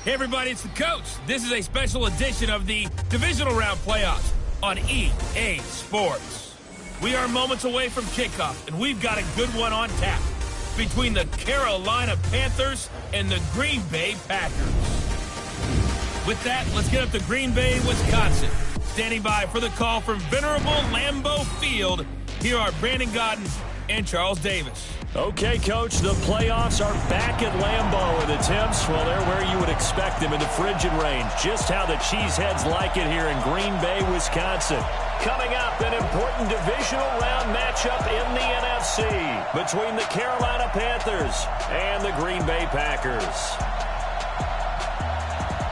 Hey everybody, it's the coach. This is a special edition of the Divisional Round Playoffs on EA Sports. We are moments away from kickoff, and we've got a good one on tap between the Carolina Panthers and the Green Bay Packers. With that, let's get up to Green Bay, Wisconsin. Standing by for the call from venerable Lambeau Field, here are Brandon Godden and Charles Davis. Okay, Coach, the playoffs are back at Lambeau, and the temps, well, they're where you would expect them in the frigid range. Just how the Cheeseheads like it here in Green Bay, Wisconsin. Coming up, an important divisional round matchup in the NFC between the Carolina Panthers and the Green Bay Packers.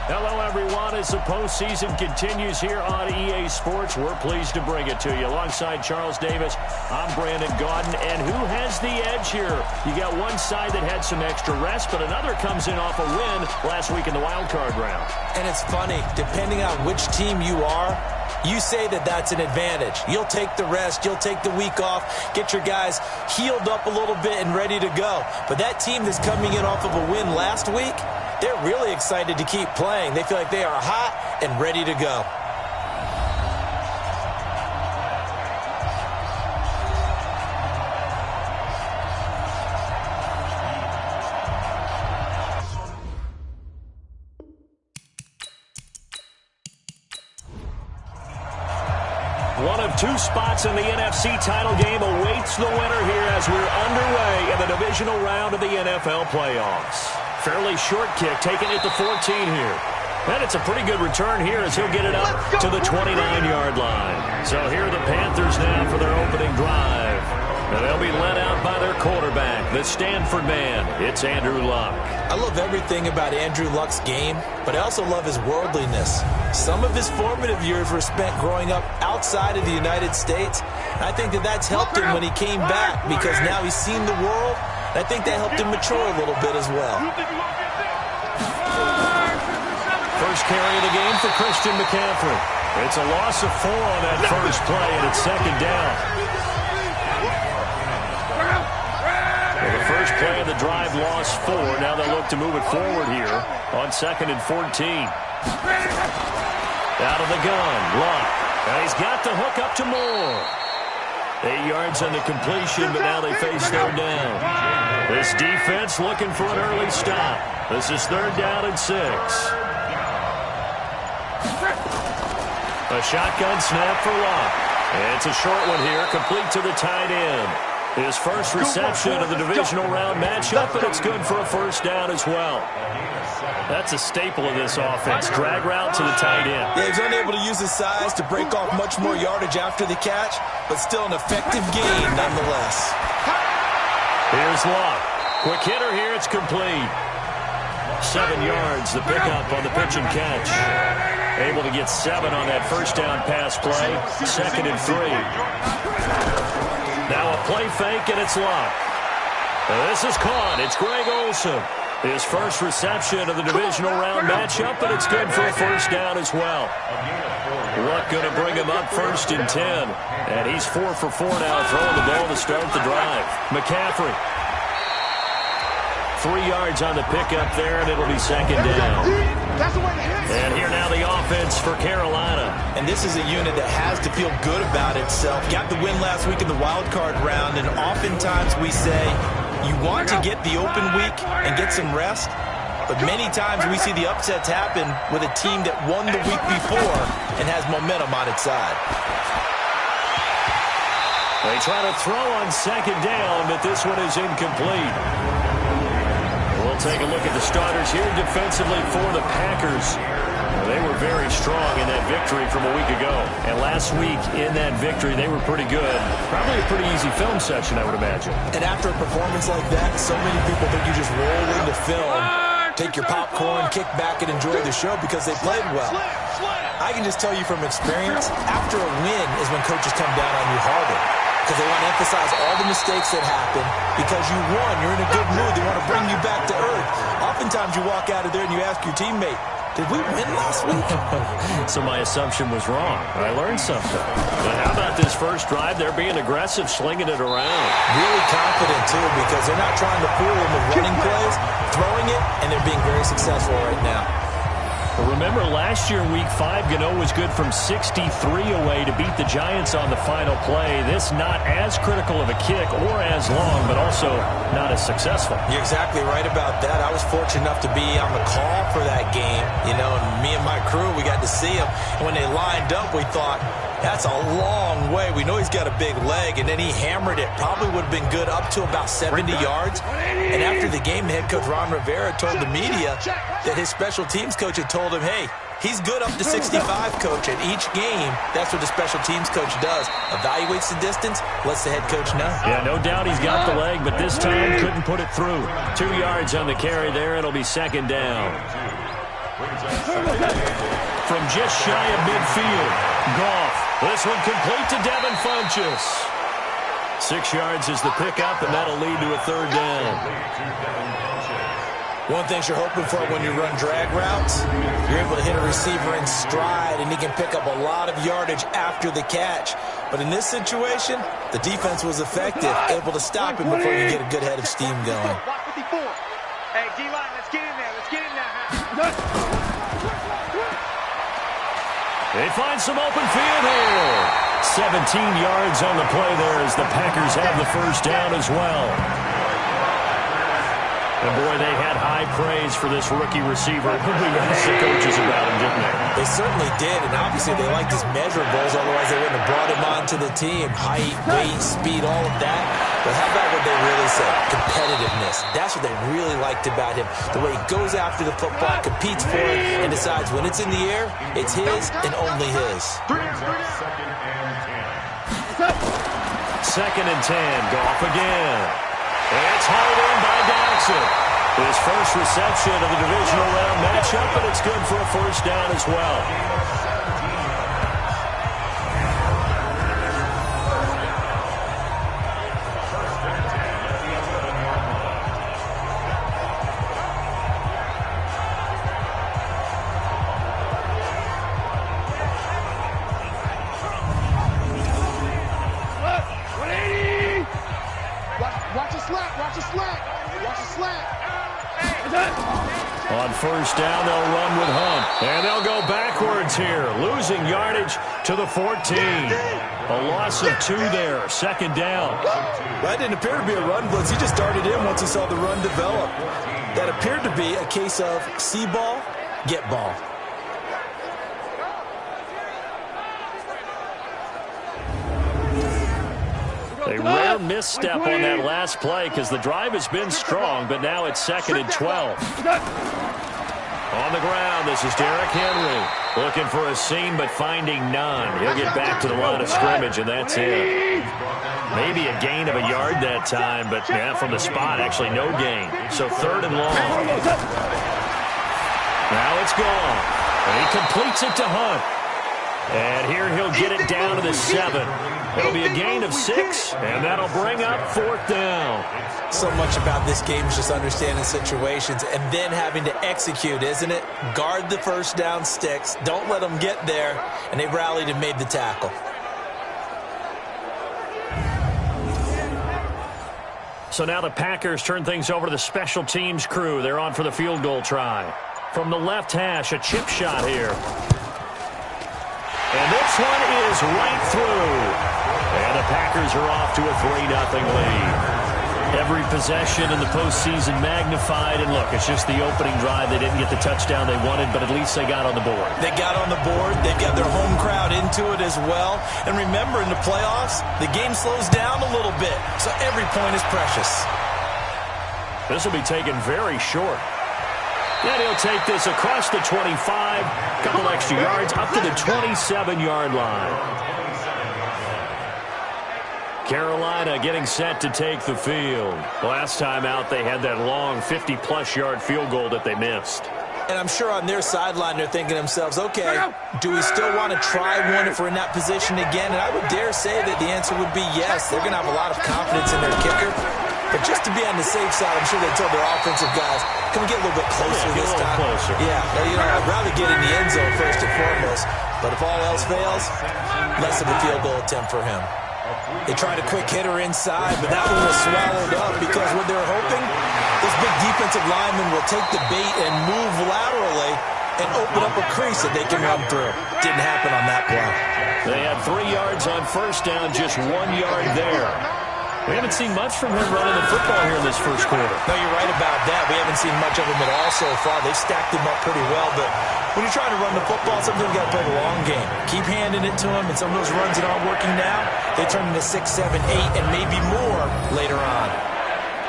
Hello, everyone. As the postseason continues here on EA Sports, we're pleased to bring it to you. Alongside Charles Davis, I'm Brandon Godden. And who has the edge here? You got one side that had some extra rest, but another comes in off a win last week in the wild card round. And it's funny, depending on which team you are, you say that that's an advantage. You'll take the rest, you'll take the week off, get your guys healed up a little bit and ready to go. But that team that's coming in off of a win last week, they're really excited to keep playing. They feel like they are hot and ready to go. One of two spots in the NFC title game awaits the winner here as we're underway in the divisional round of the NFL playoffs. Fairly short kick, taking it to 14 here. And it's a pretty good return here as he'll get it up to the 29-yard line. So here are the Panthers now for their opening drive. And they'll be led out by their quarterback, the Stanford man. It's Andrew Luck. I love everything about Andrew Luck's game, but I also love his worldliness. Some of his formative years were spent growing up outside of the United States. I think that that's helped him when he came back because now he's seen the world. I think that helped him mature a little bit as well. First carry of the game for Christian McCaffrey. It's a loss of 4 on that first play, and it's second down. Well, the first play of the drive lost 4. Now they look to move it forward here on 2nd and 14. Out of the gun, Luck. And he's got the hook up to Moore. 8 yards on the completion, but now they face third down. This defense looking for an early stop. This is 3rd down and 6. A shotgun snap for Luck. It's a short one here, complete to the tight end. His first reception of the divisional round matchup, and it's good for a first down as well. That's a staple of this offense. Drag route to the tight end. Yeah, he's unable to use his size to break off much more yardage after the catch, but still an effective gain nonetheless. Here's Luck. Quick hitter here, it's complete. 7 yards, the pickup on the pitch and catch. Able to get 7 on that first down pass play. 2nd and 3. Now a play fake, and it's Luck. This is caught. It's Greg Olsen. His first reception of the divisional round matchup, and it's good for a first down as well. Luck going to bring him up 1st and 10. And he's 4 for 4 now, throwing the ball to start the drive. McCaffrey. 3 yards on the pickup there, and it'll be 2nd down. And here now the offense for Carolina. And this is a unit that has to feel good about itself. Got the win last week in the wild card round, and oftentimes we say you want to get the open week and get some rest, but many times we see the upsets happen with a team that won the week before and has momentum on its side. They try to throw on 2nd down, but this one is incomplete. We'll take a look at the starters here defensively for the Packers. They were very strong in that victory from a week ago. And last week in that victory, they were pretty good. Probably a pretty easy film session, I would imagine. And after a performance like that, so many people think you just roll into film, take your popcorn, kick back, and enjoy the show because they played well. I can just tell you from experience, after a win is when coaches come down on you harder. Because they want to emphasize all the mistakes that happened. Because you won, you're in a good mood. They want to bring you back to earth. Oftentimes you walk out of there and you ask your teammate, did we win last week? So my assumption was wrong. I learned something. But how about this first drive? They're being aggressive, slinging it around. Really confident, too, because they're not trying to fool them with running plays, throwing it, and they're being very successful right now. Well, remember, last year, Week 5, Gano was good from 63 away to beat the Giants on the final play. This not as critical of a kick or as long, but also not as successful. You're exactly right about that. I was fortunate enough to be on the call for that game, and me and my crew, we got to see him. And when they lined up, we thought, that's a long way. We know he's got a big leg, and then he hammered it. Probably would have been good up to about 70 yards. And after the game, the head coach, Ron Rivera, told the media that his special teams coach had told him, hey, he's good up to 65, coach. And each game, that's what the special teams coach does. Evaluates the distance, lets the head coach know. Yeah, no doubt he's got the leg, but this time couldn't put it through. 2 yards on the carry there. It'll be second down. From just shy of midfield, Goff. This one complete to Devin Funchess. 6 yards is the pickup, and that'll lead to a third down. One thing you're hoping for when you run drag routes, you're able to hit a receiver in stride, and he can pick up a lot of yardage after the catch. But in this situation, the defense was effective, able to stop him before you get a good head of steam going. Hey, D-line, let's get in there. Let's get in there. They find some open field here. 17 yards on the play there as the Packers have the first down as well. And boy, they had high praise for this rookie receiver. We asked the coaches about him, didn't they? They certainly did, and obviously they liked his measurables, otherwise they wouldn't have brought him onto the team. Height, weight, speed, all of that. But how about what they really said? Competitiveness. That's what they really liked about him. The way he goes after the football, competes for it, and decides when it's in the air, it's his and only his. Second and 10. Goff again. It's hauled in by Jackson. His first reception of the divisional round matchup, and it's good for a first down as well. On first down, they'll run with Hunt. And they'll go backwards here, losing yardage to the 14. A loss of 2 there, second down. That didn't appear to be a run blitz. He just darted in once he saw the run develop. That appeared to be a case of see ball, get ball. A rare misstep on that last play because the drive has been strong, but now it's second and 12. On the ground, this is Derrick Henry. Looking for a seam, but finding none. He'll get back to the line of scrimmage, and that's it. Maybe a gain of a yard that time, but yeah, from the spot, actually no gain. So third and long. Now it's gone. And he completes it to Hunt. And here he'll get it down to the 7. It'll be a gain of 6, and that'll bring up fourth down. So much about this game is just understanding situations and then having to execute, isn't it? Guard the first down sticks. Don't let them get there. And they rallied and made the tackle. So now the Packers turn things over to the special teams crew. They're on for the field goal try. From the left hash, a chip shot here. And this one is right through. And the Packers are off to a 3-0 lead. Every possession in the postseason magnified. And look, it's just the opening drive. They didn't get the touchdown they wanted, but at least they got on the board. They got on the board. They've got their home crowd into it as well. And remember, in the playoffs, the game slows down a little bit. So every point is precious. This will be taken very short. And he'll take this across the 25, a couple extra yards, up to the 27-yard line. Carolina getting set to take the field. Last time out, they had that long 50-plus yard field goal that they missed. And I'm sure on their sideline, they're thinking to themselves, okay, do we still want to try one if we're in that position again? And I would dare say that the answer would be yes. They're going to have a lot of confidence in their kicker. But just to be on the safe side, I'm sure they told their offensive guys, can we get a little bit closer this time? Closer. Yeah, I'd rather get in the end zone first and foremost. But if all else fails, less of a field goal attempt for him. They tried a quick hitter inside, but that one was swallowed up because what they're hoping, this big defensive lineman will take the bait and move laterally and open up a crease that they can run through. Didn't happen on that play. They had 3 yards on first down, just 1 yard there. We haven't seen much from him running the football here in this first quarter. No, you're right about that. We haven't seen much of him at all so far. They've stacked him up pretty well, but when you're trying to run the football, sometimes you got to play the long game. Keep handing it to him, and some of those runs that aren't working now, they turn into 6, 7, 8, and maybe more later on.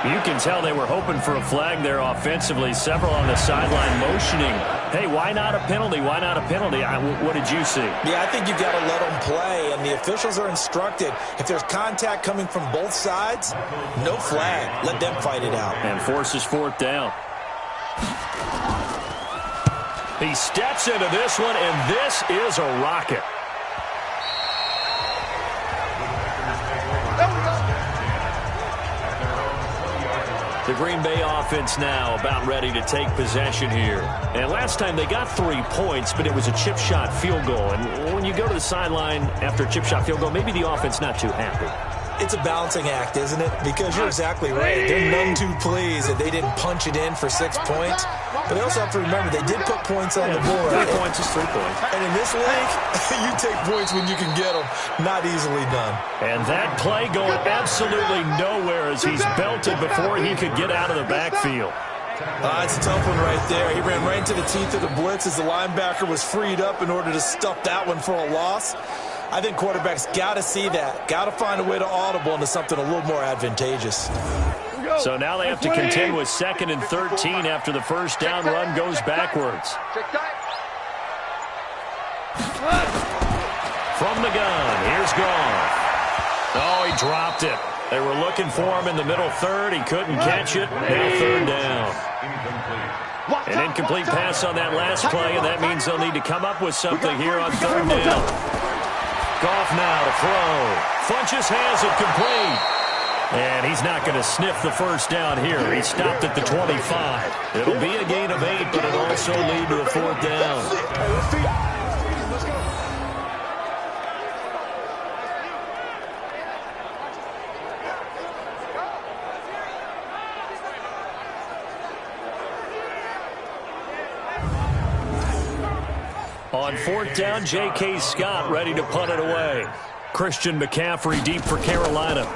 You can tell they were hoping for a flag there offensively. Several on the sideline motioning. Hey, why not a penalty? Why not a penalty? What did you see? Yeah, I think you've got to let them play, and the officials are instructed. If there's contact coming from both sides, no flag. Let them fight it out. And forces 4th down. He steps into this one, and this is a rocket. The Green Bay offense now about ready to take possession here. And last time they got 3 points, but it was a chip shot field goal. And when you go to the sideline after a chip shot field goal, maybe the offense not too happy. It's a balancing act, isn't it? Because you're exactly right. They're none too pleased that they didn't punch it in for 6 points. But they also have to remember they did put points on the board. 3 points is 3 points. And in this league, you take points when you can get them. Not easily done. And that play going absolutely nowhere as he's belted before he could get out of the backfield. It's a tough one right there. He ran right into the teeth of the blitz as the linebacker was freed up in order to stuff that one for a loss. I think quarterbacks got to see that. Got to find a way to audible into something a little more advantageous. So now they have to contend with 2nd and 13 after the first down run goes backwards. From the gun, here's Goff. Oh, he dropped it. They were looking for him in the middle third. He couldn't catch it. Now 3rd down. An incomplete pass on that last play, and that means they'll need to come up with something here on 3rd down. Goff now to throw. Funches has it complete. And he's not going to sniff the first down here. He stopped at the 25. It'll be a gain of 8, but it'll also lead to a 4th down. On 4th down, J.K. Scott ready to punt it away. Christian McCaffrey deep for Carolina.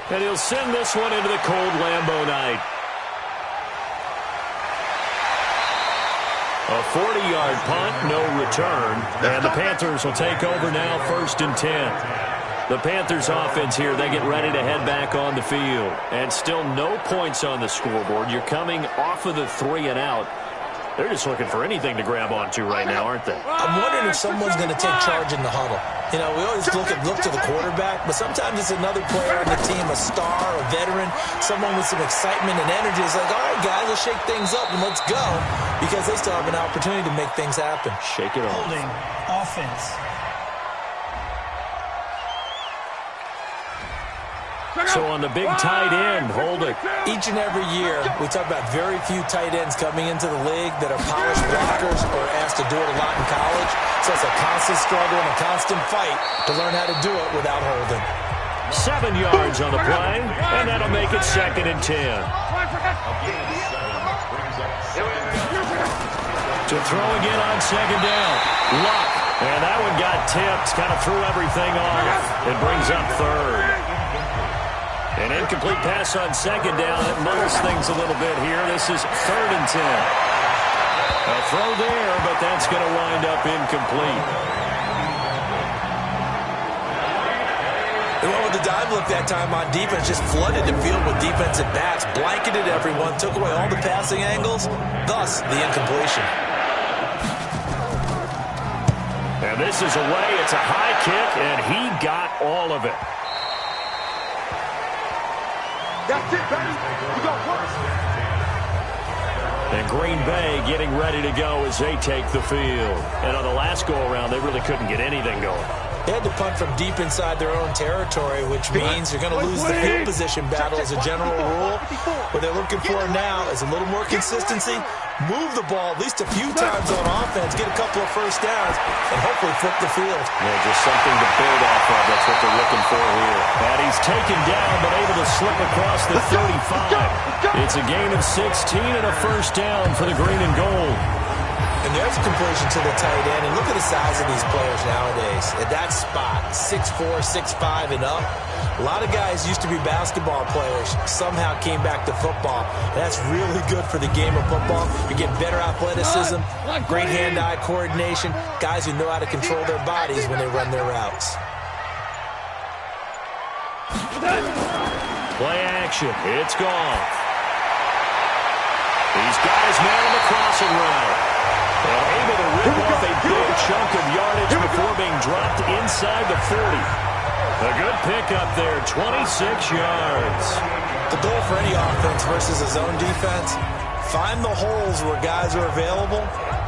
And he'll send this one into the cold Lambeau night. A 40-yard punt, no return. And the Panthers will take over now, 1st and 10. The Panthers offense here, they get ready to head back on the field. And still no points on the scoreboard. You're coming off of the 3 and out. They're just looking for anything to grab onto right now, aren't they? I'm wondering if someone's going to take charge in the huddle. You know, we always look to the quarterback, but sometimes it's another player on the team, a star, a veteran, someone with some excitement and energy. It's like, all right, guys, let's shake things up and let's go, because they still have an opportunity to make things happen. Shake it off. Holding offense. So on the big tight end, holding. Each and every year, we talk about very few tight ends coming into the league that are polished blockers or asked to do it a lot in college. So it's a constant struggle and a constant fight to learn how to do it without holding. 7 yards on the play, and that'll make it 2nd and 10. To throw again on 2nd down. Luck. And that one got tipped, kind of threw everything off. It brings up 3rd. An incomplete pass on 2nd down. It muddles things a little bit here. This is 3rd and 10. A throw there, but that's going to wind up incomplete. They went with the dive look that time on defense, just flooded the field with defensive backs, blanketed everyone, took away all the passing angles, thus the incompletion. And this is away. It's a high kick, and he got all of it. That's it, baby. We got worse. And Green Bay getting ready to go as they take the field. And on the last go-around, they really couldn't get anything going. They had to punt from deep inside their own territory, which means you're going to lose the field position battle as a general rule. What they're looking for now is a little more consistency, move the ball at least a few times on offense, get a couple of first downs, and hopefully flip the field. Yeah, just something to build off of. That's what they're looking for here. And he's taken down, but able to slip across the 35. It's a gain of 16 and a first down for the green and gold. And there's a completion to the tight end. And look at the size of these players nowadays. At that spot, 6'4", 6'5", and up. A lot of guys used to be basketball players, somehow came back to football. And that's really good for the game of football. You're getting better athleticism, great hand-eye coordination, guys who know how to control their bodies when they run their routes. Play action. It's gone. These guys man on the crossing route. And able to rip off a big chunk of yardage before being dropped inside the 40. A good pickup there, 26 yards. The goal for any offense versus a zone defense, find the holes where guys are available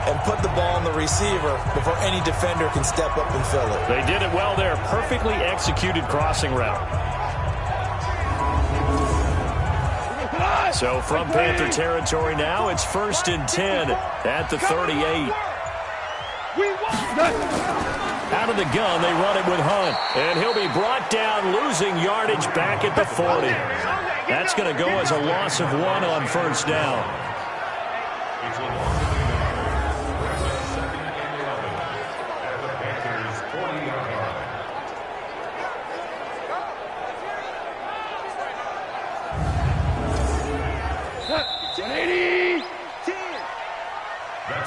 and put the ball on the receiver before any defender can step up and fill it. They did it well there. Perfectly executed crossing route. So from Panther territory now, it's 1st and 10 at the 38. Out of the gun, they run it with Hunt. And he'll be brought down, losing yardage back at the 40. That's going to go as a loss of 1 on 1st down.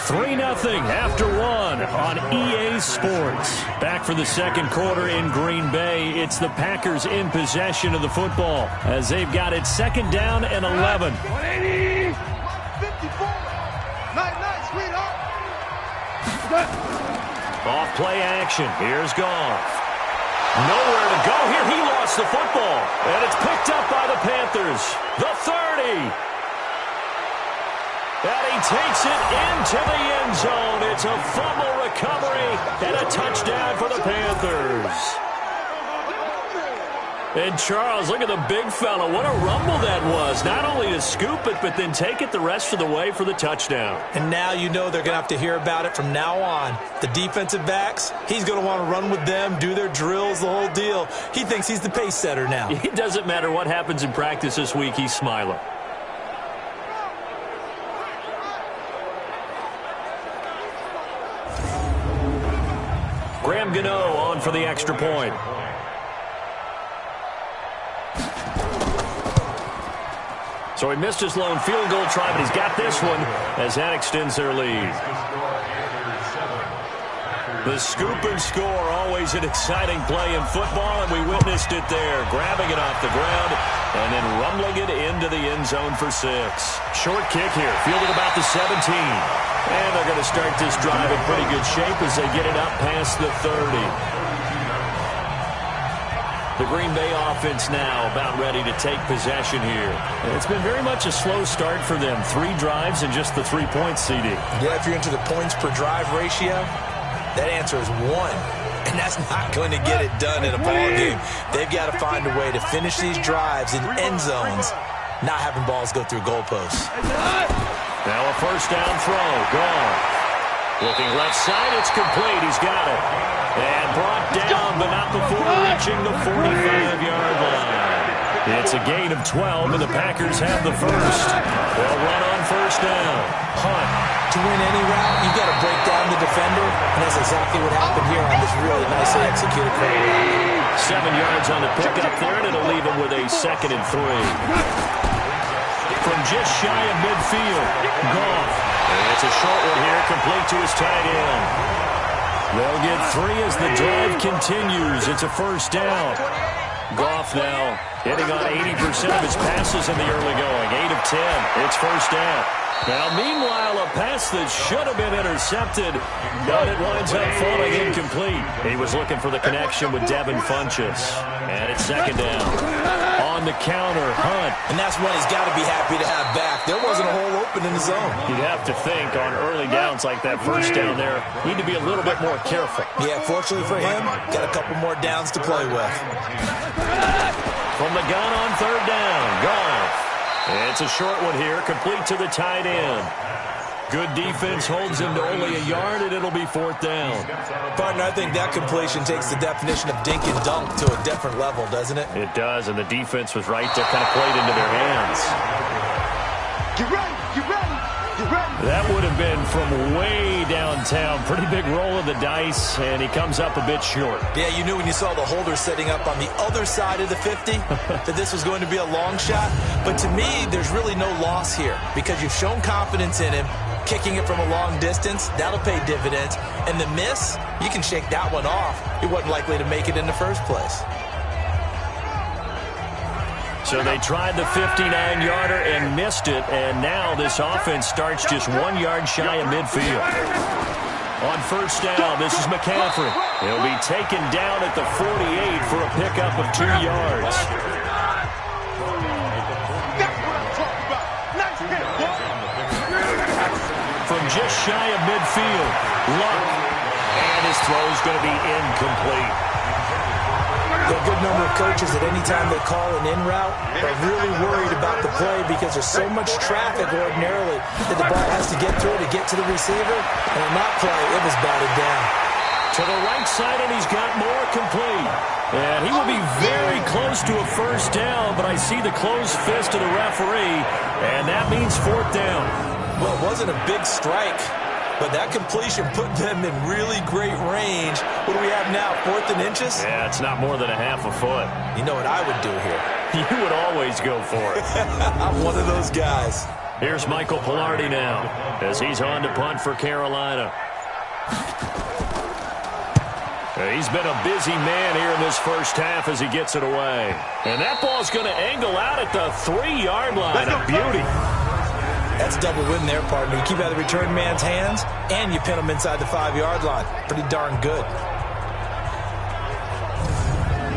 Three 3-0 after 1 on EA Sports. Back for the second quarter in Green Bay. It's the Packers in possession of the football as they've got it 2nd down and 11. 180, 54. Night, sweetheart. Off play action. Here's Goff. Nowhere to go here. He lost the football. And it's picked up by the Panthers. The 30. And he takes it into the end zone. It's a fumble recovery and a touchdown for the Panthers. And Charles, look at the big fella. What a rumble that was. Not only to scoop it, but then take it the rest of the way for the touchdown. And now you know they're going to have to hear about it from now on. The defensive backs, he's going to want to run with them, do their drills, the whole deal. He thinks he's the pace setter now. It doesn't matter what happens in practice this week. He's smiling. Graham Gano on for the extra point. So he missed his lone field goal try, but he's got this one as that extends their lead. The scoop and score, always an exciting play in football, and we witnessed it there. Grabbing it off the ground and then rumbling it into the end zone for 6. Short kick here, fielded about the 17. And they're going to start this drive in pretty good shape as they get it up past the 30. The Green Bay offense now about ready to take possession here. And it's been very much a slow start for them. 3 drives and just the 3 points, CD. Yeah, if you're into the points per drive ratio, that answer is 1. And that's not going to get it done in a ball game. They've got to find a way to finish these drives in end zones, not having balls go through goalposts. Now a first down throw. Gone. Looking left side. It's complete. He's got it. And brought down, but not before reaching the 45-yard line. It's a gain of 12, and the Packers have the first. They'll run on first down. Hunt. To win any route, you've got to break down the defender, and that's exactly what happened here on this really nicely executed play. 7 yards on the pickup there, and it'll leave him with a 2nd and 3. From just shy of midfield, Goff. And it's a short one here, complete to his tight end. They'll get 3 as the drive continues. It's a first down. Goff now hitting on 80% of his passes in the early going. 8 of 10. It's first down. Now, meanwhile, a pass that should have been intercepted, but it winds up falling incomplete. He was looking for the connection with Devin Funchess. And it's 2nd down. On the counter, Hunt. And that's one he's got to be happy to have back. There wasn't a hole open in the zone. You'd have to think on early downs like that first down there, need to be a little bit more careful. Yeah, fortunately for him, got a couple more downs to play with. From the gun on 3rd down, Goff. It's a short one here, complete to the tight end. Good defense holds him to only a yard, and it'll be 4th down. Partner, I think that completion takes the definition of dink and dunk to a different level, doesn't it? It does, and the defense was right to kind of play it into their hands. Get ready, get ready, That would have been from way downtown. Pretty big roll of the dice, and he comes up a bit short. Yeah, you knew when you saw the holder setting up on the other side of the 50 that this was going to be a long shot. But to me, there's really no loss here because you've shown confidence in him. Kicking it from a long distance, that'll pay dividends. And the miss, you can shake that one off. He wasn't likely to make it in the first place. So they tried the 59-yarder and missed it, and now this offense starts just 1 yard shy of midfield. On first down, this is McCaffrey. He'll be taken down at the 48 for a pickup of 2 yards. From just shy of midfield, Luck, and his throw is going to be incomplete. A good number of coaches at any time they call an in route are really worried about the play because there's so much traffic ordinarily that the ball has to get through to get to the receiver. And in that play, it was batted down. To the right side, and he's got more complete. And he will be very close to a first down, but I see the closed fist of the referee, and that means fourth down. Well, it wasn't a big strike, but that completion put them in really great range. What do we have now, 4th and inches? Yeah, it's not more than a half a foot. You know what I would do here? You would always go for it. I'm one of those guys. Here's Michael Pilardi now as he's on to punt for Carolina. He's been a busy man here in this first half as he gets it away. And that ball's going to angle out at the 3-yard line. A beauty. That's double win there, partner. You keep out of the return man's hands, and you pin him inside the 5-yard line. Pretty darn good.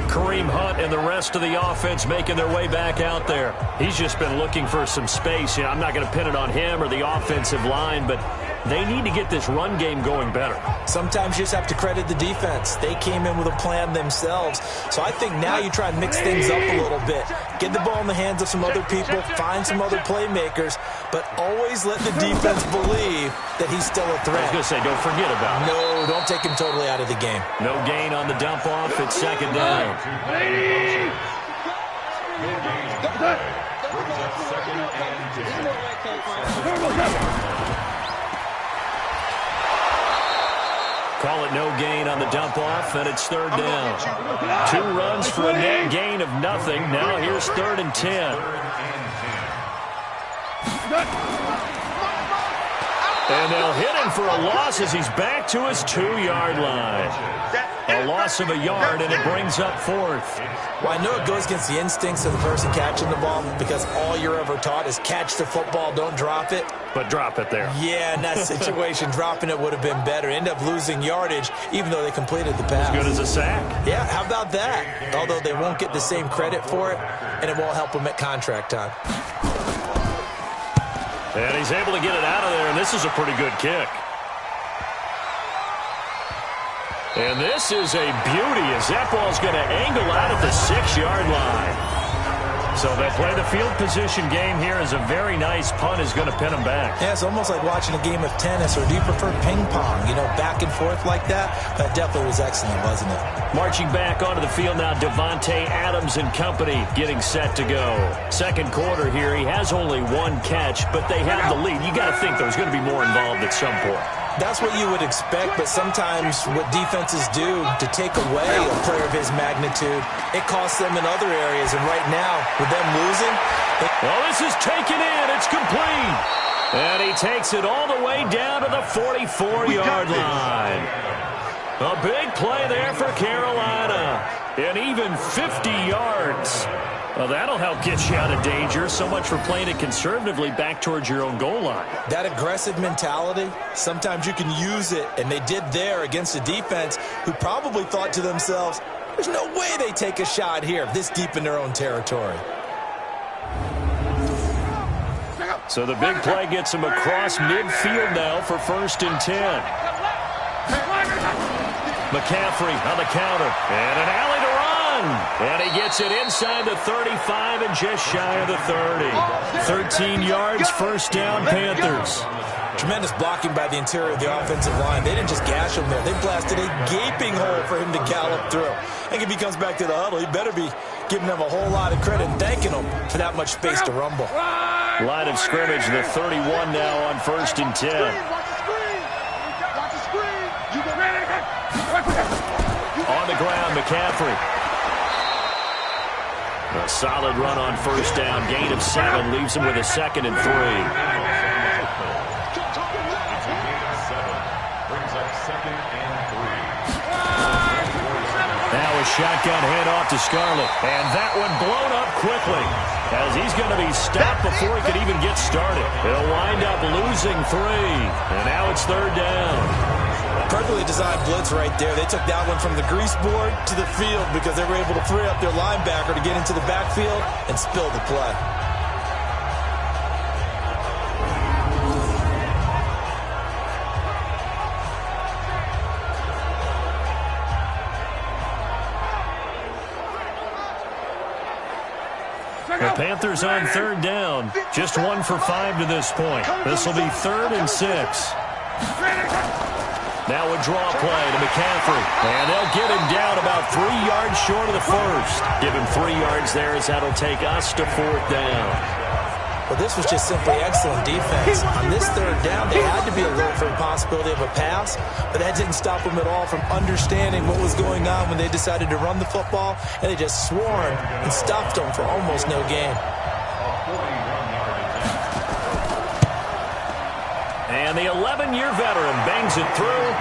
Kareem Hunt and the rest of the offense making their way back out there. He's just been looking for some space. You know, I'm not going to pin it on him or the offensive line, but they need to get this run game going better. Sometimes you just have to credit the defense. They came in with a plan themselves. So I think now you try and mix things up a little bit. Get the ball in the hands of some other people, find some other playmakers, but always let the defense believe that he's still a threat. I was going to say, don't forget about him. No, don't take him totally out of the game. No gain on the dump off. It's second down. Call it no gain on the dump off, and it's third down. 2 runs for a net gain of nothing. Now here's 3rd and 10. And they'll hit him for a loss as he's back to his 2-yard line. A loss of a yard, and it brings up 4th. Well, I know it goes against the instincts of the person catching the ball because all you're ever taught is catch the football, don't drop it. But drop it there. Yeah, in that situation, dropping it would have been better. End up losing yardage, even though they completed the pass. As good as a sack. Yeah, how about that? Although they won't get the same credit for it, and it won't help them at contract time. And he's able to get it out of there, and this is a pretty good kick. And this is a beauty as that ball's going to angle out at the 6-yard line. So they play the field position game here as a very nice punt is going to pin them back. Yeah, it's almost like watching a game of tennis, or do you prefer ping pong? You know, back and forth like that? That definitely was excellent, wasn't it? Marching back onto the field now, Devontae Adams and company getting set to go. Second quarter here, he has only 1 catch, but they have the lead. You got to think there's going to be more involved at some point. That's what you would expect, but sometimes what defenses do to take away a player of his magnitude, it costs them in other areas. And right now, with them losing... Well, this is taken in. It's complete. And he takes it all the way down to the 44-yard line. A big play there for Carolina. And even 50 yards. Well, that'll help get you out of danger. So much for playing it conservatively back towards your own goal line. That aggressive mentality, sometimes you can use it, and they did there against a defense who probably thought to themselves, there's no way they take a shot here this deep in their own territory. So the big play gets him across midfield now for 1st and 10. McCaffrey on the counter, and an alley to run. And he gets it inside the 35 and just shy of the 30. 13 yards, first down, Panthers. Tremendous blocking by the interior of the offensive line. They didn't just gash him there. They blasted a gaping hole for him to gallop through. I think if he comes back to the huddle, he better be giving them a whole lot of credit and thanking them for that much space to rumble. Line of scrimmage, the 31 now on 1st and 10. On the ground, McCaffrey. A solid run on 1st down. Gain of 7 leaves him with a 2nd and 3. Now a shotgun handoff to Scarlett. And that one blown up quickly, as he's going to be stopped before he could even get started. He'll wind up losing 3. And now it's 3rd down. Perfectly designed blitz right there. They took that one from the grease board to the field because they were able to free up their linebacker to get into the backfield and spill the play. The Panthers on 3rd down. Just 1 for 5 to this point. This will be 3rd and 6. Now a draw play to McCaffrey. And they'll get him down about 3 yards short of the first. Give him 3 yards there, as that'll take us to 4th down. Well, this was just simply excellent defense. On this 3rd down, they had to be alert for the possibility of a pass, but that didn't stop them at all from understanding what was going on when they decided to run the football, and they just swarmed and stuffed them for almost no gain. And the 11-year veteran bangs it through,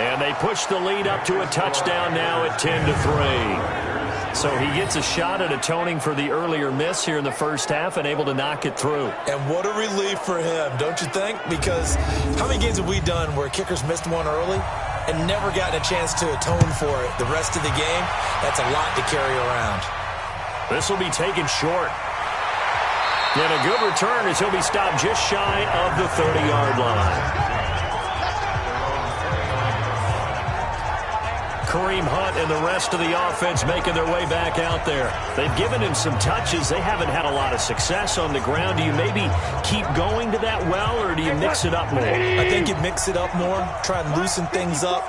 and they push the lead up to a touchdown now at 10-3. So he gets a shot at atoning for the earlier miss here in the first half and able to knock it through. And what a relief for him, don't you think? Because how many games have we done where kickers missed one early and never gotten a chance to atone for it the rest of the game? That's a lot to carry around. This will be taken short. And a good return as he'll be stopped just shy of the 30-yard line. Kareem Hunt and the rest of the offense making their way back out there. They've given him some touches. They haven't had a lot of success on the ground. Do you maybe keep going to that well, or do you mix it up more? I think you mix it up more, try and loosen things up.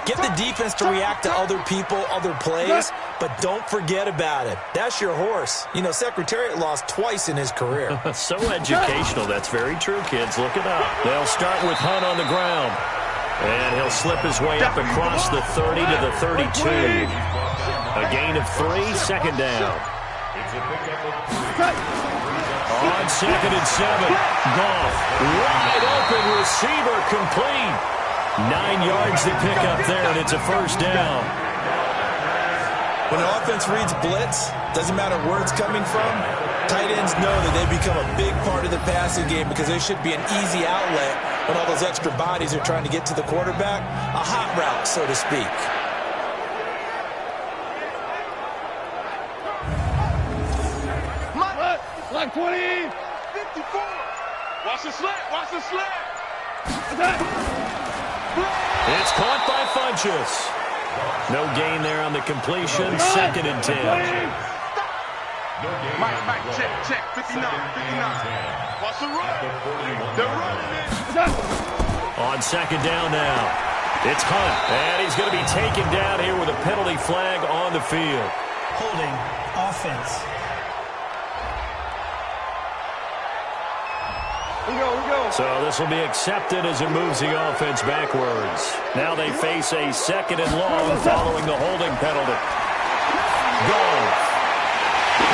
Get the defense to react to other people, other plays, but don't forget about it. That's your horse. You know, Secretariat lost twice in his career. So educational. That's very true, kids. Look it up. They'll start with Hunt on the ground. And he'll slip his way up across the 30 to the 32. A gain of 3, 2nd down. On 2nd and 7. Goff, wide open receiver, complete. 9 yards to pick up there, and it's a 1st down. When an offense reads blitz, doesn't matter where it's coming from, tight ends know that they become a big part of the passing game because there should be an easy outlet when all those extra bodies are trying to get to the quarterback. A hot route, so to speak. Like 20. 54. Watch the slant. Watch the slant. It's caught by Funchess. No gain there on the completion. 2nd and 10. Mike, check. 59. Watch the run. They're running it. On 2nd down now. It's Hunt. And he's going to be taken down here with a penalty flag on the field. Holding offense. We go. So this will be accepted as it moves the offense backwards. Now they face a 2nd and long following the holding penalty. Goff.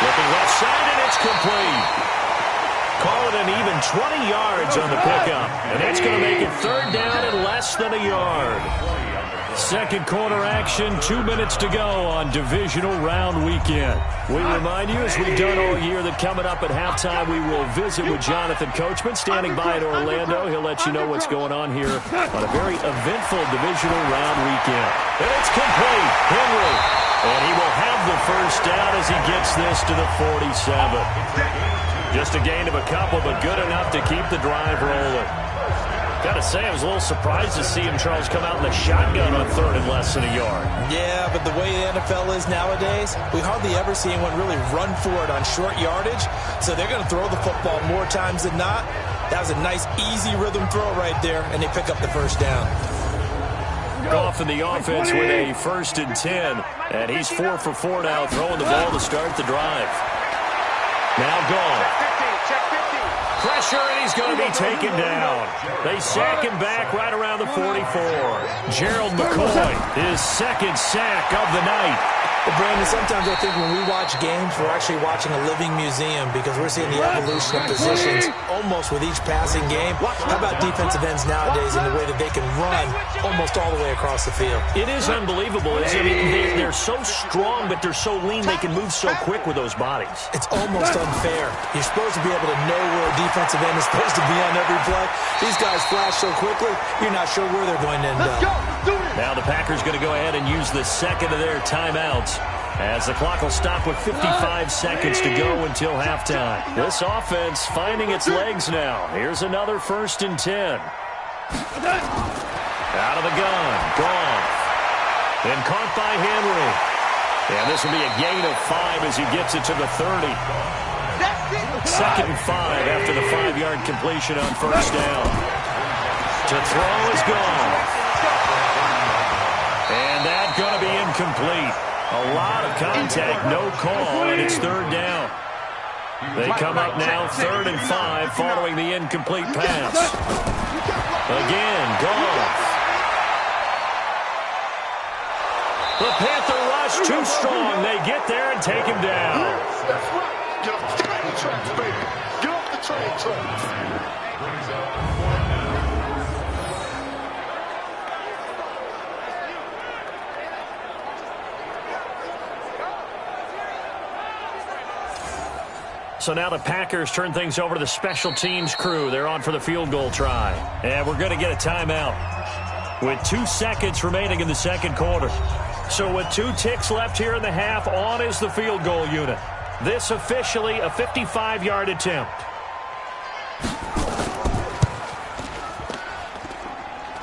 Looking left side, and it's complete. Call it an even 20 yards on the pickup. And that's going to make it 3rd down and less than a yard. 2nd quarter action, 2 minutes to go on Divisional Round Weekend. We remind you, as we've done all year, that coming up at halftime, we will visit with Jonathan Coachman, standing by in Orlando. He'll let you know what's going on here on a very eventful Divisional Round Weekend. And it's complete. Henry. And he will have the 1st down as he gets this to the 47. Just a gain of a couple, but good enough to keep the drive rolling. Got to say, I was a little surprised to see him, Charles, come out in the shotgun on 3rd and less than a yard. Yeah, but the way the NFL is nowadays, we hardly ever see anyone really run for it on short yardage. So they're going to throw the football more times than not. That was a nice, easy rhythm throw right there, and they pick up the 1st down. Goff in the offense with a 1st and 10. And he's 4 for 4 now, throwing the ball to start the drive. Now Goff. pressure, and he's going to be taken down. They sack him back right around the 44. Gerald McCoy, his second sack of the night. Well, Brandon, sometimes I think when we watch games, we're actually watching a living museum because we're seeing the evolution of positions almost with each passing game. How about defensive ends nowadays in the way that they can run almost all the way across the field? It is unbelievable. They're so strong, but they're so lean. They can move so quick with those bodies. It's almost unfair. You're supposed to be able to know where a defensive end is supposed to be on every play. These guys flash so quickly, you're not sure where they're going to end up. Now the Packers going to go ahead and use the second of their timeouts as the clock will stop with 55 seconds to go until halftime. This offense finding its legs now. Here's another 1st and 10. Out of the gun. Goff. And caught by Henry. And this will be a gain of 5 as he gets it to the 30. 2nd and 5 after the 5-yard completion on 1st down. To throw is gone. And that's going to be incomplete. A lot of contact, no call, and it's 3rd down. They come up now 3rd and 5 following the incomplete pass. Again, Goff. The Panther rush too strong. They get there and take him down. That's right. Get off the train tracks, baby. Get off the train tracks. So now the Packers turn things over to the special teams crew. They're on for the field goal try. And we're going to get a timeout with 2 seconds remaining in the 2nd quarter. So with 2 ticks left here in the half, on is the field goal unit. This officially a 55-yard attempt.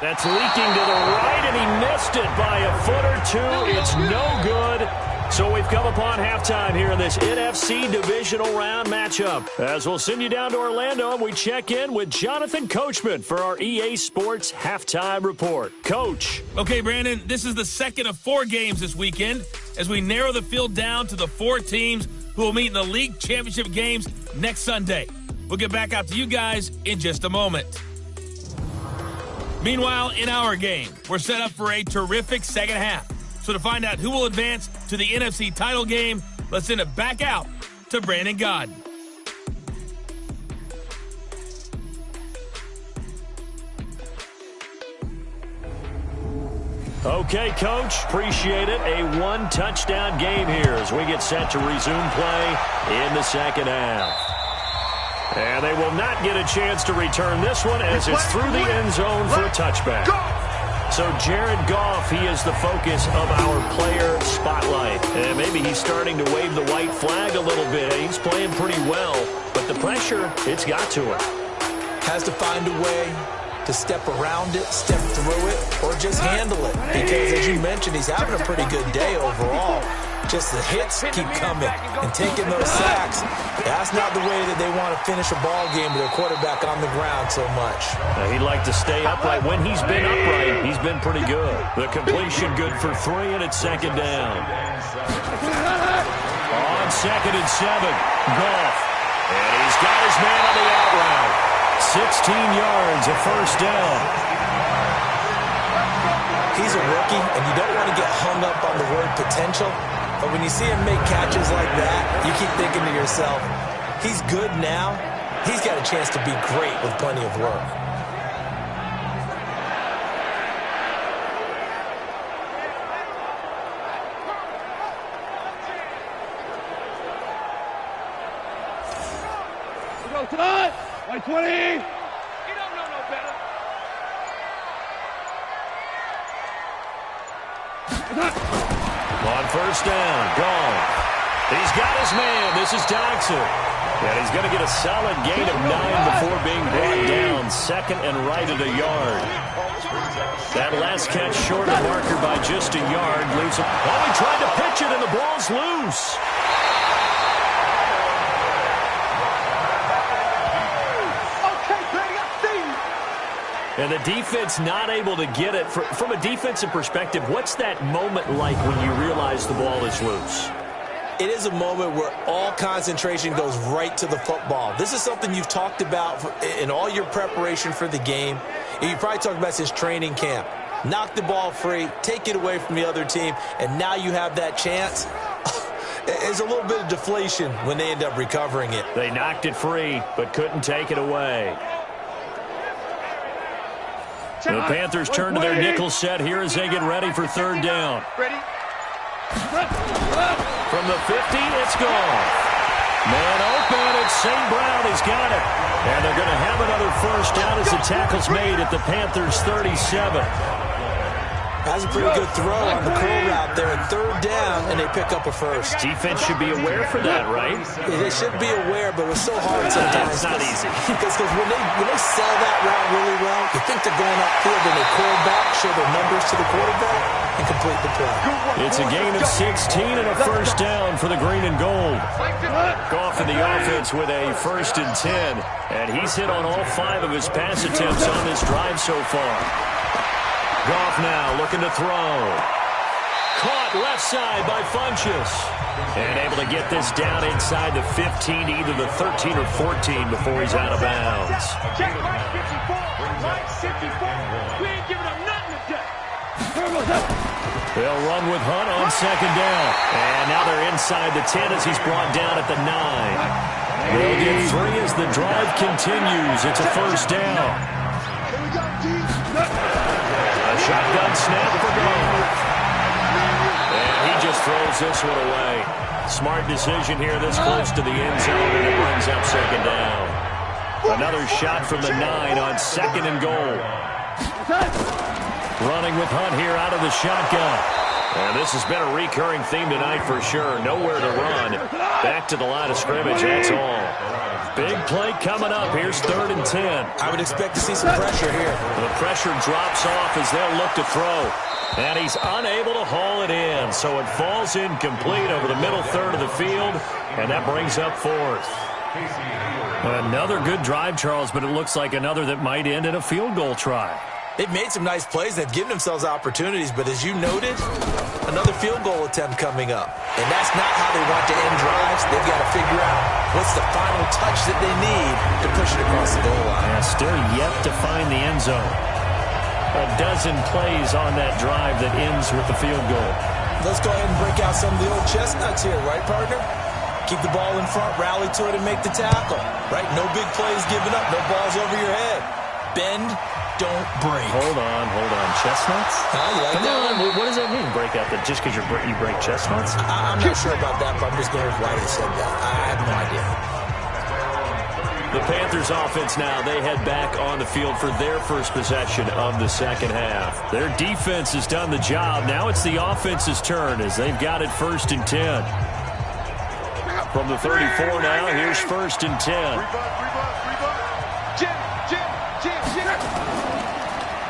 That's leaking to the right, and he missed it by a foot or 2. It's no good. So we've come upon halftime here in this NFC Divisional Round matchup. As we'll send you down to Orlando, and we check in with Jonathan Coachman for our EA Sports Halftime Report. Coach. Okay, Brandon, this is the 2nd of 4 games this weekend as we narrow the field down to the 4 teams who will meet in the league championship games next Sunday. We'll get back out to you guys in just a moment. Meanwhile, in our game, we're set up for a terrific second half. So to find out who will advance to the NFC title game, let's send it back out to Brandon Godden. Okay, Coach. Appreciate it. A 1-touchdown game here as we get set to resume play in the second half. And they will not get a chance to return this one as it's through the end zone for a touchback. So Jared Goff, he is the focus of our player spotlight. And maybe he's starting to wave the white flag a little bit. He's playing pretty well, but the pressure, it's got to him. Has to find a way to step around it, step through it, or just handle it. Because as you mentioned, he's having a pretty good day overall. Just the hits keep coming and taking those sacks. That's not the way that they want to finish a ball game with their quarterback on the ground so much. He'd like to stay upright. When he's been upright, he's been pretty good. The completion good for 3, and it's 2nd down. On 2nd and 7, Goff. And he's got his man on the out route. 16 yards, a 1st down. He's a rookie, and you don't want to get hung up on the word potential. But when you see him make catches like that, you keep thinking to yourself, he's good now. He's got a chance to be great with plenty of work. Let's go, Todd! 120! You don't know no better. On 1st down, Goff. He's got his man. This is Jackson. And he's going to get a solid gain of 9 before being brought down. 2nd and right at a yard. That last catch short of marker by just a yard. Leaves him. Oh, he tried to pitch it, and the ball's loose. And the defense not able to get it. From a defensive perspective, what's that moment like when you realize the ball is loose? it is a moment where all concentration goes right to the football. This is something you've talked about in all your preparation for the game. And you probably talked about since training camp. Knock the ball free, take it away from the other team, and now you have that chance. There's a little bit of deflation when they end up recovering it. They knocked it free, but couldn't take it away. The Panthers turn to their nickel set here as they get ready for third down. Ready? From the 50, it's gone. Man open, it's St. Brown. He's got it. And they're going to have another first down as the tackle's made at the Panthers' 37. That's a pretty good throw on the curl route there. Third down, and they pick up a first. Defense should be aware for that, right? Yeah, they should be aware, but it's so hard sometimes. It's not easy. Because when they sell that route really well, you think they're going upfield, then they curl back, show their numbers to the quarterback, and complete the play. It's a gain of 16 and a first down for the green and gold. Goff in the offense with a 1st and 10, and he's hit on all 5 of his pass attempts on this drive so far. Goff now looking to throw. Caught left side by Funchess. And able to get this down inside the 15, either the 13 or 14 before he's out of bounds. Check right 54. Right 54. We ain't giving them nothing today. They'll run with Hunt on second down. And now they're inside the 10 as he's brought down at the 9. They'll get 3 as the drive continues. It's a first down. A shotgun snap for Goff. And he just throws this one away. Smart decision here this close to the end zone, and it brings up second down. Another shot from the 9 on 2nd and goal. Running with Hunt here out of the shotgun. And this has been a recurring theme tonight for sure. Nowhere to run. Back to the line of scrimmage, that's all. Big play coming up. Here's 3rd and 10. I would expect to see some pressure here. The pressure drops off as they'll look to throw. And he's unable to haul it in. So it falls incomplete over the middle third of the field. And that brings up 4th. Another good drive, Charles, but it looks like another that might end in a field goal try. They've made some nice plays. They've given themselves opportunities. But as you noted, another field goal attempt coming up. And that's not how they want to end drives. They've got to figure out what's the final touch that they need to push it across the goal line. And still yet to find the end zone. A dozen plays on that drive that ends with the field goal. Let's go ahead and break out some of the old chestnuts here, right, partner? Keep the ball in front, rally to it, and make the tackle. Right? No big plays given up. No balls over your head. Bend, don't break. Hold on. Chestnuts? You like Come that on. What does that mean, break out? That just because you break chestnuts? I'm not sure about that, but I'm just going with why they said that. I have no idea. The Panthers offense now, they head back on the field for their first possession of the second half. Their defense has done the job. Now it's the offense's turn as they've got it 1st and 10. From the 34 now, here's 1st and 10.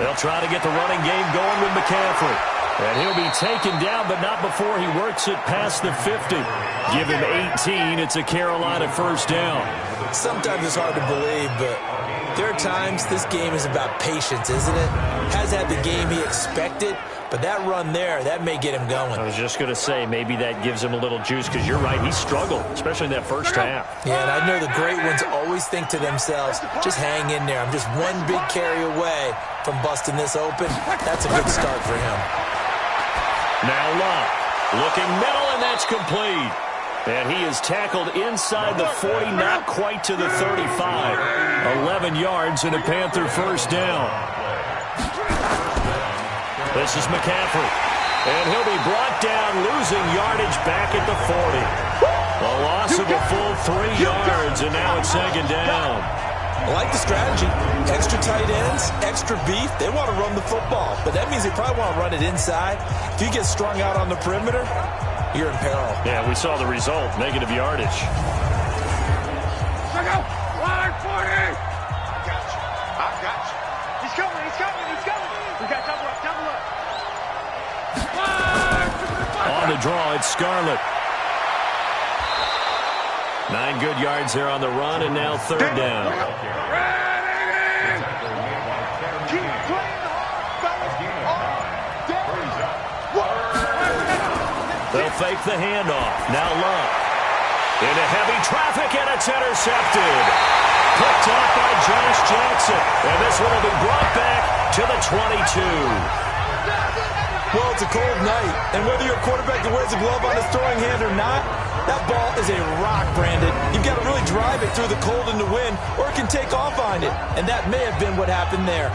They'll try to get the running game going with McCaffrey. And he'll be taken down, but not before he works it past the 50. Give him 18. It's a Carolina first down. Sometimes it's hard to believe, but there are times this game is about patience, isn't it? Has had the game he expected, but that run there, that may get him going. I was just going to say, maybe that gives him a little juice, because you're right, he struggled, especially in that first half. Yeah, and I know the great ones always think to themselves, just hang in there. I'm just one big carry away from busting this open. That's a good start for him. Now Love, looking middle, and that's complete. And he is tackled inside the 40, not quite to the 35. 11 yards and a Panther first down. This is McCaffrey. And he'll be brought down, losing yardage back at the 40. A loss of a full 3 yards, and now it's second down. I like the strategy. Extra tight ends, extra beef. They want to run the football, but that means they probably want to run it inside. If you get strung out on the perimeter, you're in peril. Yeah, we saw the result. Negative yardage. Check out. Line 40. I got you. He's coming. We got double up. On the draw, it's Scarlett. 9 good yards there on the run, and now third down. Keep playing hard, fellas. They'll fake the handoff. Now Love. Into heavy traffic, and it's intercepted. Picked off by Josh Jackson. And this one will be brought back to the 22. Well, it's a cold night, and whether you're a quarterback that wears a glove on his throwing hand or not, that ball is a rock, Brandon. You've got to really drive it through the cold and the wind, or it can take off on it. And that may have been what happened there.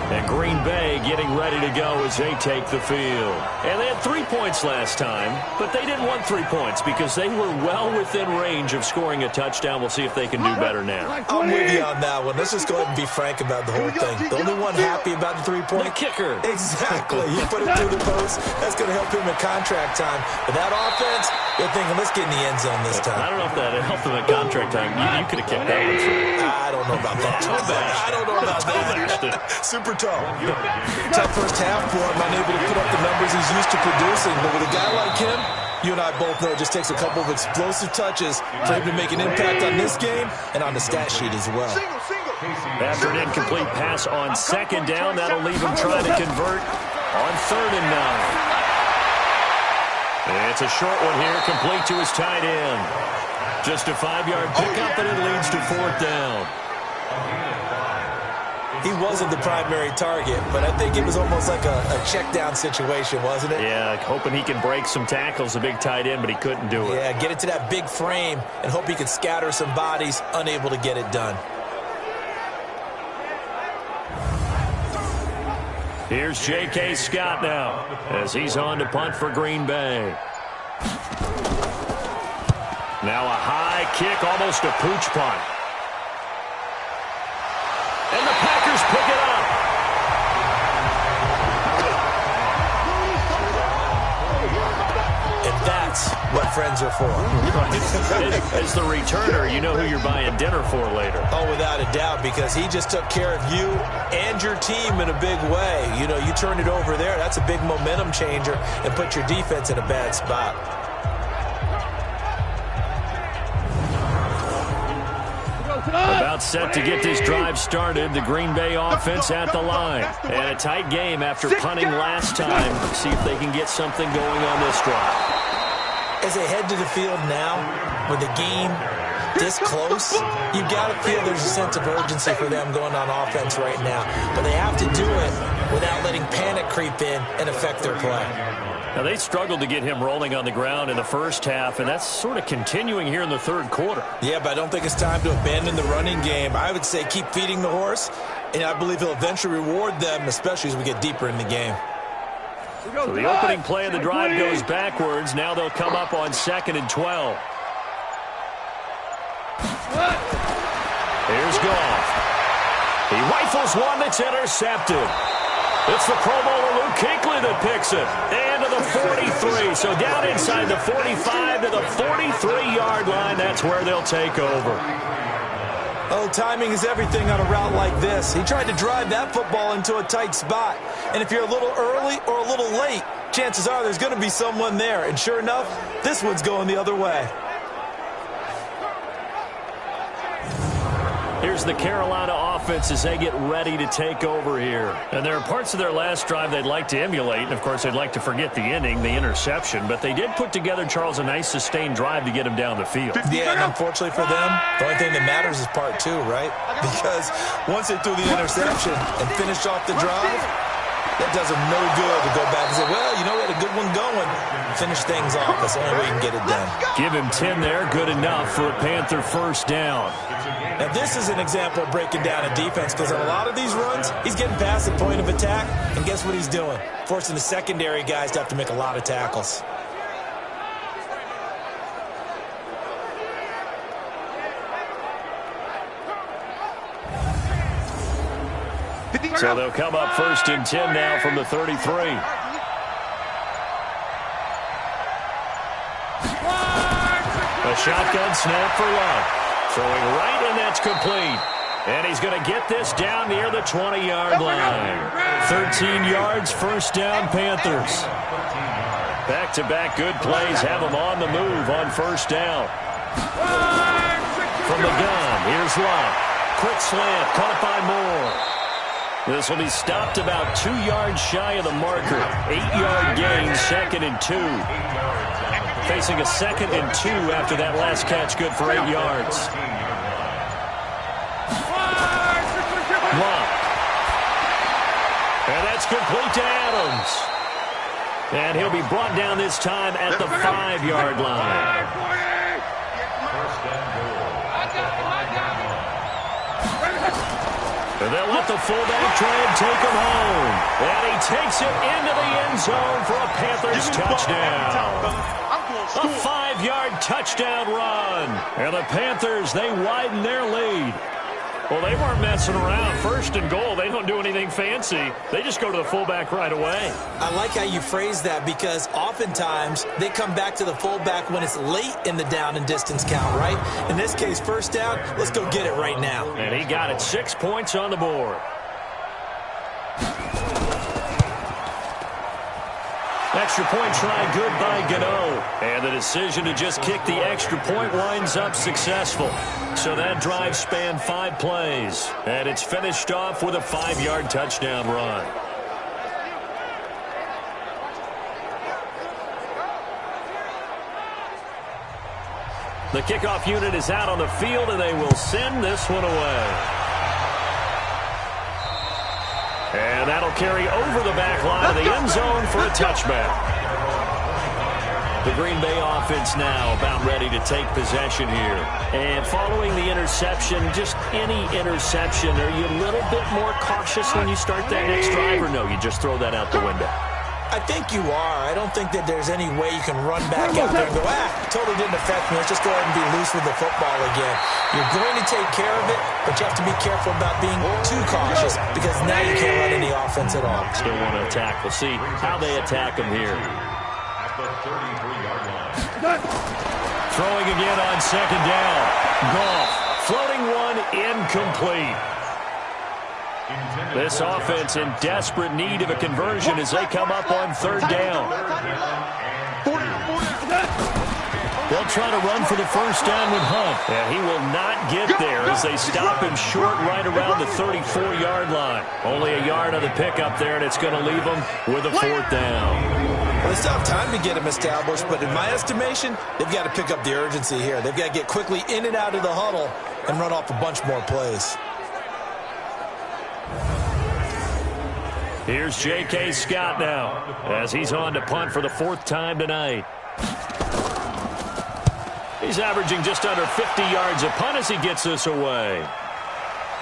And Green Bay getting ready to go as they take the field. And they had 3 points last time, but they didn't want 3 points because they were well within range of scoring a touchdown. We'll see if they can do better now. I'm with you on that one. Let's just go ahead and be frank about the whole thing. The only one happy about the 3-point? The kicker. Exactly. He put it through the post. That's going to help him in contract time. But that offense, they're thinking, let's get in the end zone this time. I don't know if that helped him in contract time. You could have kicked that one through. I don't know about that. I don't know about that. Super tough. Tough first half for him, unable to put up the numbers he's used to producing. But with a guy like him, you and I both know it just takes a couple of explosive touches for him to make an impact on this game and on the stat sheet as well. After an incomplete pass on second down, that'll leave him trying to convert on 3rd and 9. It's a short one here, complete to his tight end. Just a 5-yard pickup, and it leads to 4th down. He wasn't the primary target, but I think it was almost like a check-down situation, wasn't it? Yeah, hoping he can break some tackles, a big tight end, but he couldn't do it. Yeah, get it to that big frame and hope he can scatter some bodies, unable to get it done. Here's J.K. Scott now as he's on to punt for Green Bay. Now a high kick, almost a pooch punt. And the Packers pick it up. And that's what friends are for. As the returner, you know who you're buying dinner for later. Oh, without a doubt, because he just took care of you and your team in a big way. You know, you turned it over there. That's a big momentum changer and put your defense in a bad spot. About set to get this drive started. The Green Bay offense at the line. And a tight game after punting last time. See if they can get something going on this drive. As they head to the field now, with the game this close, you've got to feel there's a sense of urgency for them going on offense right now. But they have to do it without letting panic creep in and affect their play. Now, they struggled to get him rolling on the ground in the first half, and that's sort of continuing here in the third quarter. Yeah, but I don't think it's time to abandon the running game. I would say keep feeding the horse, and I believe he'll eventually reward them, especially as we get deeper in the game. So the opening play of the drive goes backwards. Now they'll come up on 2nd and 12. Here's Goff. He rifles one that's intercepted. It's the Pro Bowler Luke Kuechly that picks it. And to the 43. So down inside the 45 to the 43-yard line. That's where they'll take over. Oh, timing is everything on a route like this. He tried to drive that football into a tight spot. And if you're a little early or a little late, chances are there's going to be someone there. And sure enough, this one's going the other way. Here's the Carolina offense as they get ready to take over here. And there are parts of their last drive they'd like to emulate. And, of course, they'd like to forget the ending, the interception. But they did put together, Charles, a nice sustained drive to get him down the field. Yeah, and unfortunately for them, the only thing that matters is part 2, right? Because once they threw the interception and finished off the drive, that does them no good to go back and say, well, you know, we had a good one going. Finish things off. That's the only way you can get it done. Give him 10 there. Good enough for a Panther first down. Now, this is an example of breaking down a defense because on a lot of these runs, he's getting past the point of attack, and guess what he's doing? Forcing the secondary guys to have to make a lot of tackles. So they'll come up 1st and 10 now from the 33. A shotgun snap for Love. Throwing right, and that's complete. And he's going to get this down near the 20-yard line. 13 yards, first down, Panthers. Back-to-back good plays have them on the move on first down. From the gun, here's Love. quick slant, caught by Moore. This will be stopped about 2 yards shy of the marker. 8-yard gain, 2nd and 2. Facing a 2nd and 2 after that last catch, good for 8 yards. Block. And that's complete to Adams. And he'll be brought down this time at the 5-yard line. And they'll let the fullback try and take him home. And he takes it into the end zone for a Panthers touchdown. A 5-yard touchdown run. And the Panthers, they widen their lead. Well, they weren't messing around. 1st and goal, they don't do anything fancy. They just go to the fullback right away. I like how you phrase that because oftentimes they come back to the fullback when it's late in the down and distance count, right? In this case, 1st down, let's go get it right now. And he got it. 6 points on the board. Extra point try good by Gano. And the decision to just kick the extra point winds up successful. So that drive spanned 5 plays. And it's finished off with a 5-yard touchdown run. The kickoff unit is out on the field, and they will send this one away. And that'll carry over the back line of the end zone for a touchback. The Green Bay offense now about ready to take possession here. And following the interception, just any interception, are you a little bit more cautious when you start that next drive, or no, you just throw that out the window? I think you are. I don't think that there's any way you can run back out there and go, totally didn't affect me. Let's just go ahead and be loose with the football again. You're going to take care of it, but you have to be careful about being too cautious because now you can't run any offense at all. Still want to attack. We'll see how they attack him here. Throwing again on 2nd down. Goff floating one incomplete. This offense in desperate need of a conversion as they come up on 3rd down. They'll try to run for the 1st down with Hunt. And he will not get there as they stop him short right around the 34-yard line. Only a yard on the pickup there, and it's going to leave them with a 4th down. Well, they still have time to get him established, but in my estimation, they've got to pick up the urgency here. They've got to get quickly in and out of the huddle and run off a bunch more plays. Here's J.K. Scott now as he's on to punt for the 4th time tonight. He's averaging just under 50 yards a punt as he gets this away.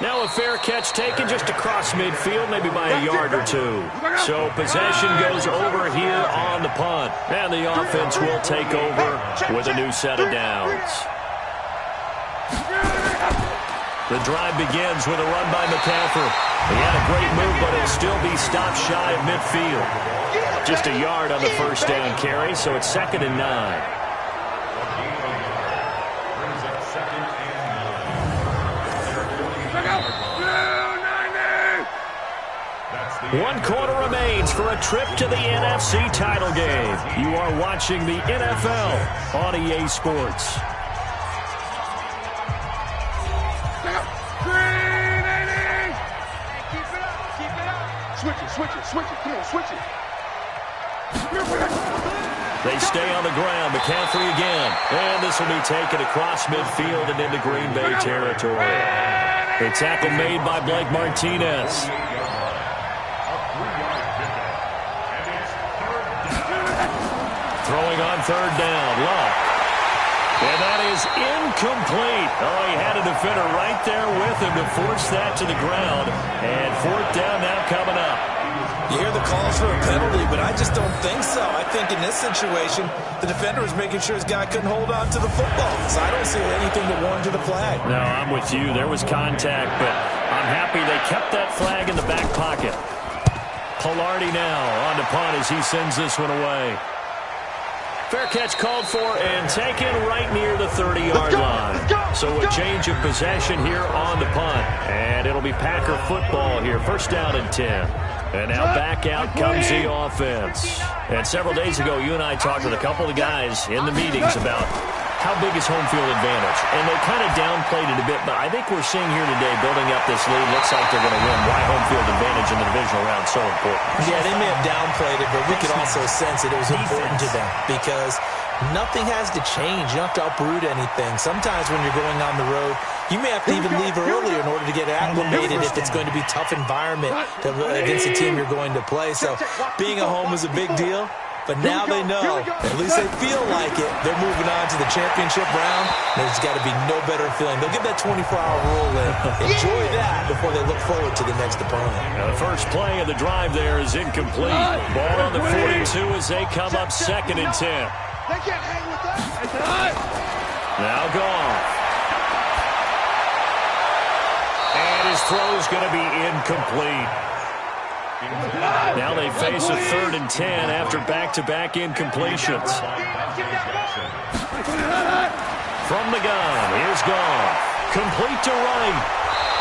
Now a fair catch taken just across midfield, maybe by a yard or 2. So possession goes over here on the punt. And the offense will take over with a new set of downs. The drive begins with a run by McCaffrey. He had a great move, but it'll still be stopped shy of midfield. Just a yard on the 1st down carry, so it's 2nd and 9. One quarter remains for a trip to the NFC title game. You are watching the NFL on EA Sports. Switch it, come on, switch it. They stay on the ground. McCaffrey again. And this will be taken across midfield and into Green Bay territory. A tackle made by Blake Martinez. Throwing on 3rd down. Luck. And that is incomplete. Oh, he had a defender right there with him to force that to the ground. And 4th down now coming up. You hear the calls for a penalty, but I just don't think so. I think in this situation, the defender was making sure his guy couldn't hold on to the football. So I don't see anything to warrant to the flag. No, I'm with you. There was contact, but I'm happy they kept that flag in the back pocket. Pilardi now on to punt as he sends this one away. Fair catch called for and taken right near the 30-yard line. So a change of possession here on the punt. And it'll be Packer football here. 1st down and 10. And now back out comes the offense. And several days ago, you and I talked with a couple of guys in the meetings about how big is home field advantage? And they kind of downplayed it a bit, but I think we're seeing here today, building up this lead, looks like they're going to win. Why home field advantage in the divisional round so important? Yeah, they may have downplayed it, but we could also sense it was important to them because nothing has to change. You don't have to uproot anything. Sometimes when you're going on the road, you may have to even leave earlier in order to get acclimated if it's going to be a tough environment against the team you're going to play. So being at home is a big deal. But now they know, at least they feel like it. They're moving on to the championship round. There's got to be no better feeling. They'll get that 24-hour rule in. Enjoy that before they look forward to the next opponent. Now the first play of the drive there is incomplete. Ball on the 42 as they come up 2nd and 10. They can't hang with that. Now Goff. And his throw's going to be incomplete. Now they face a 3rd and 10 after back-to-back incompletions. From the gun, here's Goff. Complete to right.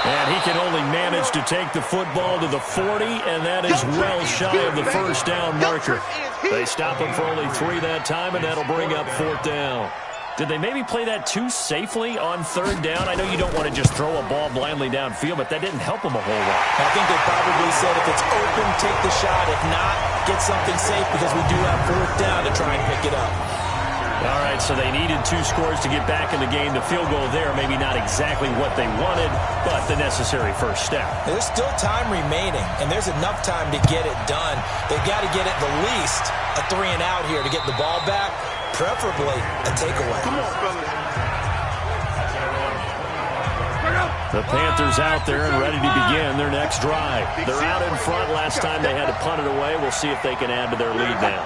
And he can only manage to take the football to the 40, and that is well shy of the first down marker. They stop him for only 3 that time, and that'll bring up 4th down. Did they maybe play that too safely on 3rd down? I know you don't want to just throw a ball blindly downfield, but that didn't help them a whole lot. I think they probably said if it's open, take the shot. If not, get something safe because we do have 4th down to try and pick it up. All right, so they needed 2 scores to get back in the game. The field goal there, maybe not exactly what they wanted, but the necessary first step. There's still time remaining, and there's enough time to get it done. They've got to get at the least a 3 and out here to get the ball back, preferably a takeaway. Come on, fellas. The Panthers out there and ready to begin their next drive. They're out in front. Last time they had to punt it away. We'll see if they can add to their lead now.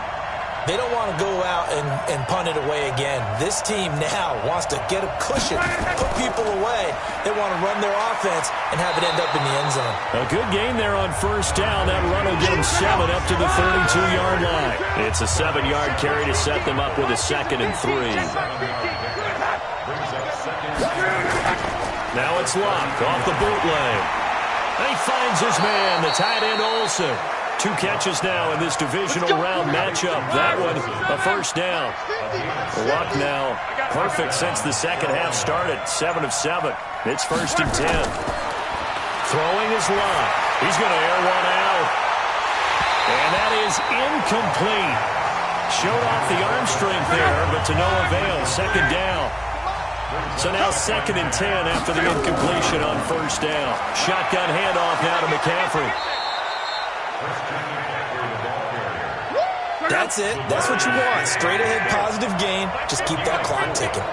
They don't want to go out and punt it away again. This team now wants to get a cushion, put people away. They want to run their offense and have it end up in the end zone. A good game there on 1st down. That run will get them 7 up to the 32-yard line. It's a 7-yard carry to set them up with a 2nd and 3. Now it's Locke off the bootleg. And he finds his man, the tight end Olsen. 2 catches now in this divisional round matchup. That one, a 1st down. Luck now perfect since the second half started. 7 of 7. It's 1st and 10. Throwing is Luck. He's going to air one out. And that is incomplete. Showed off the arm strength there, but to no avail. 2nd down. So now 2nd and 10 after the incompletion on 1st down. Shotgun handoff now to McCaffrey. That's it. That's what you want. Straight ahead positive gain. Just keep that clock ticking.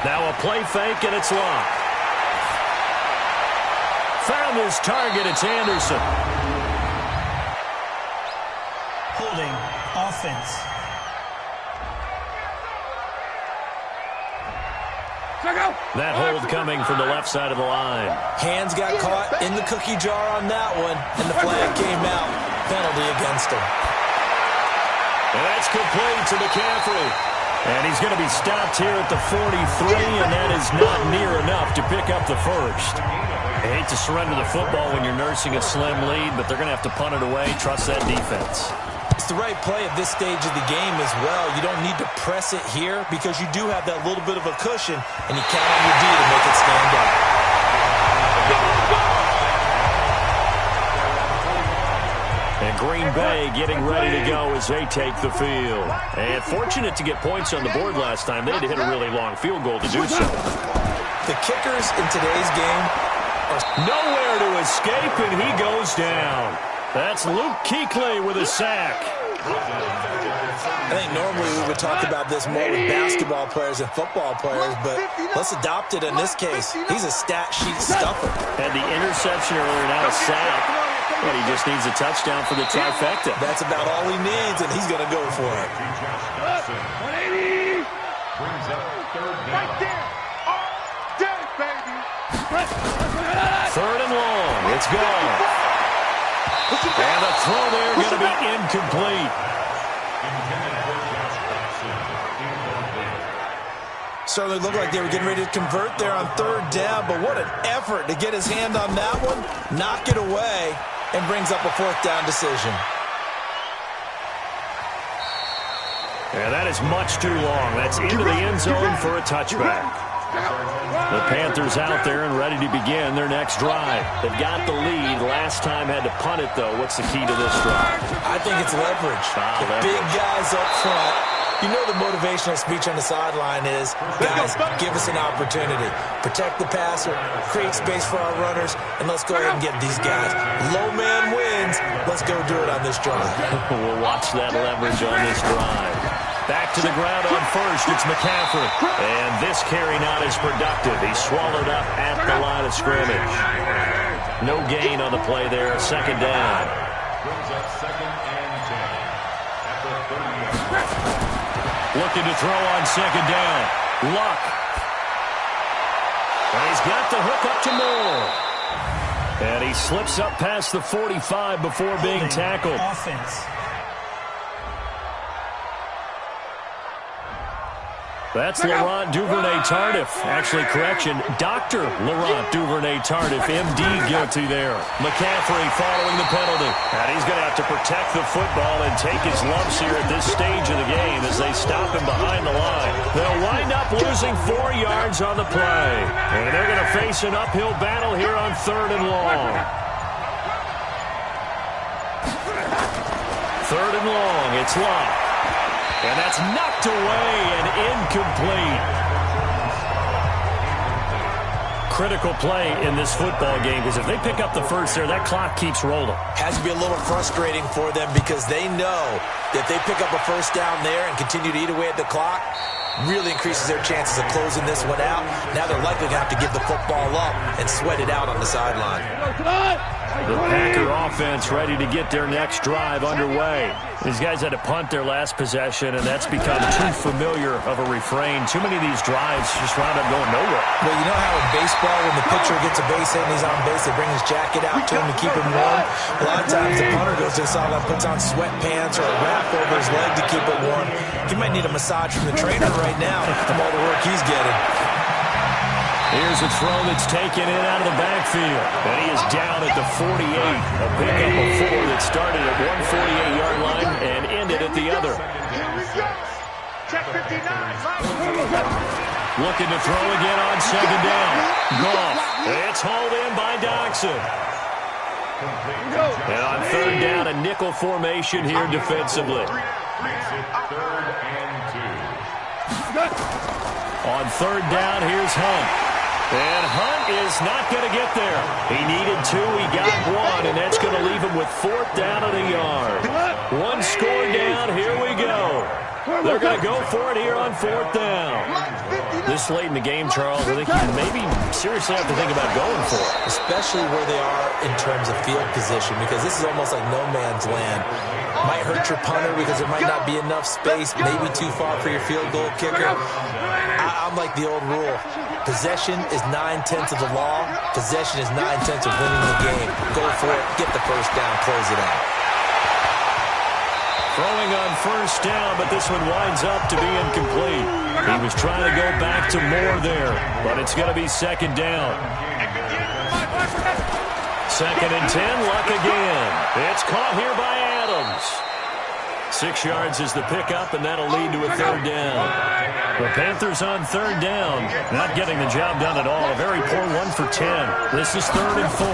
Now a play fake, and it's Locke. Found his target. It's Anderson. Holding offense. That hold coming from the left side of the line. Hands got caught in the cookie jar on that one, and the flag came out. Penalty against him. And that's complete to McCaffrey. And he's going to be stopped here at the 43, and that is not near enough to pick up the first. I hate to surrender the football when you're nursing a slim lead, but they're going to have to punt it away. Trust that defense. It's the right play at this stage of the game as well. You don't need to press it here because you do have that little bit of a cushion, and you count on your D to make it stand up. And Green Bay getting ready to go as they take the field. And fortunate to get points on the board last time. They had to hit a really long field goal to do so. The kickers in today's game are nowhere to escape, and he goes down. That's Luke Kuechly with a sack. I think normally we would talk about this more with basketball players and football players, but let's adopt it in this case. He's a stat sheet stuffer. Had the interception earlier, now a sack. And he just needs a touchdown for the trifecta. That's about all he needs, and he's going to go for it. 180. Right there. All day, baby. 3rd and long. It's gone. And the throw there going to be incomplete. Certainly looked like they were getting ready to convert there on 3rd down, but what an effort to get his hand on that one, knock it away, and brings up a 4th down decision. And that is much too long. That's into the end zone for a touchback. The Panthers out there and ready to begin their next drive. They've got the lead. Last time had to punt it, though. What's the key to this drive? I think it's leverage. The big guys up front. You know the motivational speech on the sideline is, guys, give us an opportunity. Protect the passer, create space for our runners, and let's go ahead and get these guys. Low man wins. Let's go do it on this drive. We'll watch that leverage on this drive. Back to the ground on first. It's McCaffrey. And this carry not as productive. He's swallowed up at the line of scrimmage. No gain on the play there. Second down. Looking to throw on second down. Luck. And he's got the hook up to Moore. And he slips up past the 45 before being tackled. Offense. That's Laurent Duvernay-Tardif. Actually, correction, Dr. Laurent Duvernay-Tardif, MD, guilty there. McCaffrey following the penalty. And he's going to have to protect the football and take his lumps here at this stage of the game as they stop him behind the line. They'll wind up losing 4 yards on the play. And they're going to face an uphill battle here on 3rd and long. 3rd and long, it's Luck. And that's knocked away and incomplete. Critical play in this football game because if they pick up the first there, that clock keeps rolling. Has to be a little frustrating for them because they know that they pick up a first down there and continue to eat away at the clock, really increases their chances of closing this one out. Now they're likely going to have to give the football up and sweat it out on the sideline. The Packer offense ready to get their next drive underway. These guys had to punt their last possession, and that's become too familiar of a refrain. Too many of these drives just wound up going nowhere. Well, you know how in baseball, when the pitcher gets a base hit and he's on base, they bring his jacket out to him to keep him warm? A lot of times the punter goes to the sideline, puts on sweatpants or a wrap over his leg to keep it warm. He might need a massage from the trainer right now from all the work he's getting. Here's a throw that's taken in out of the backfield. And he is down at the 48. A pickup of 4 that started at one 48-yard line and ended at the other. Looking to throw again on second down. Goff. It's hauled in by Doxson. And on 3rd down, a nickel formation here defensively. On 3rd down, here's Hunt. And Hunt is not going to get there. He needed 2, he got 1, and that's going to leave him with 4th down at a yard. 1 score down, here we go. They're going to go for it here on 4th down. This late in the game, Charles, I think you maybe seriously have to think about going for it. Especially where they are in terms of field position, because this is almost like no man's land. Might hurt your punter because there might not be enough space, maybe too far for your field goal kicker. I'm like the old rule. Possession is 9/10 of the law. Possession is 9/10 of winning the game. Go for it, get the first down, close it out. Throwing on first down, but this one winds up to be incomplete. He was trying to go back to Moore there, but it's going to be 2nd down. 2nd and 10, Luck again. It's caught here by Adams. 6 yards is the pickup, and that'll lead to a 3rd down. The Panthers on 3rd down, not getting the job done at all. A very poor 1 for 10. This is 3rd and 4.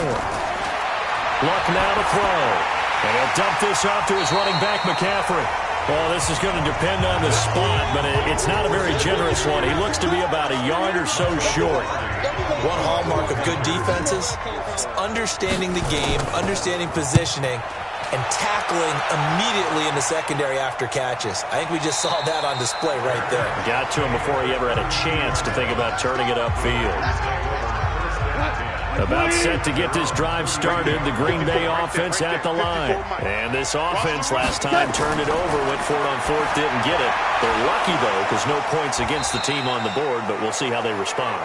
Luck now to throw. And he'll dump this off to his running back, McCaffrey. Well, this is going to depend on the spot, but it's not a very generous one. He looks to be about a yard or so short. One hallmark of good defenses is understanding the game, understanding positioning, and tackling immediately in the secondary after catches. I think we just saw that on display right there. Got to him before he ever had a chance to think about turning it upfield. About set to get this drive started, the Green Bay offense at the line. And this offense last time turned it over, went for it on 4th, didn't get it. They're lucky, though, because no points against the team on the board, but we'll see how they respond.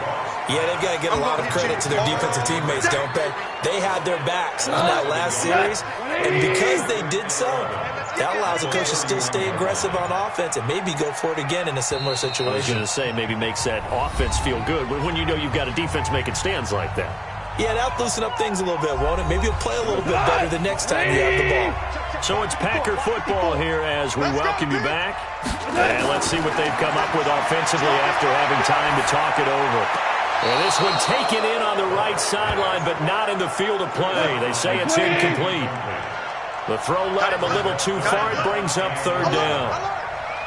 Yeah, they've got to give a lot of credit to their defensive teammates, don't they? They had their backs on that last series, and because they did so, that allows the coach to still stay aggressive on offense and maybe go for it again in a similar situation. I was going to say, maybe makes that offense feel good when you know you've got a defense making stands like that. Yeah, that'll loosen up things a little bit, won't it? Maybe he'll play a little bit better the next time you have the ball. So it's Packer football here as we welcome you back. And let's see what they've come up with offensively after having time to talk it over. And this one taken in on the right sideline, but not in the field of play. They say it's incomplete. The throw led him a little too far. It brings up third down.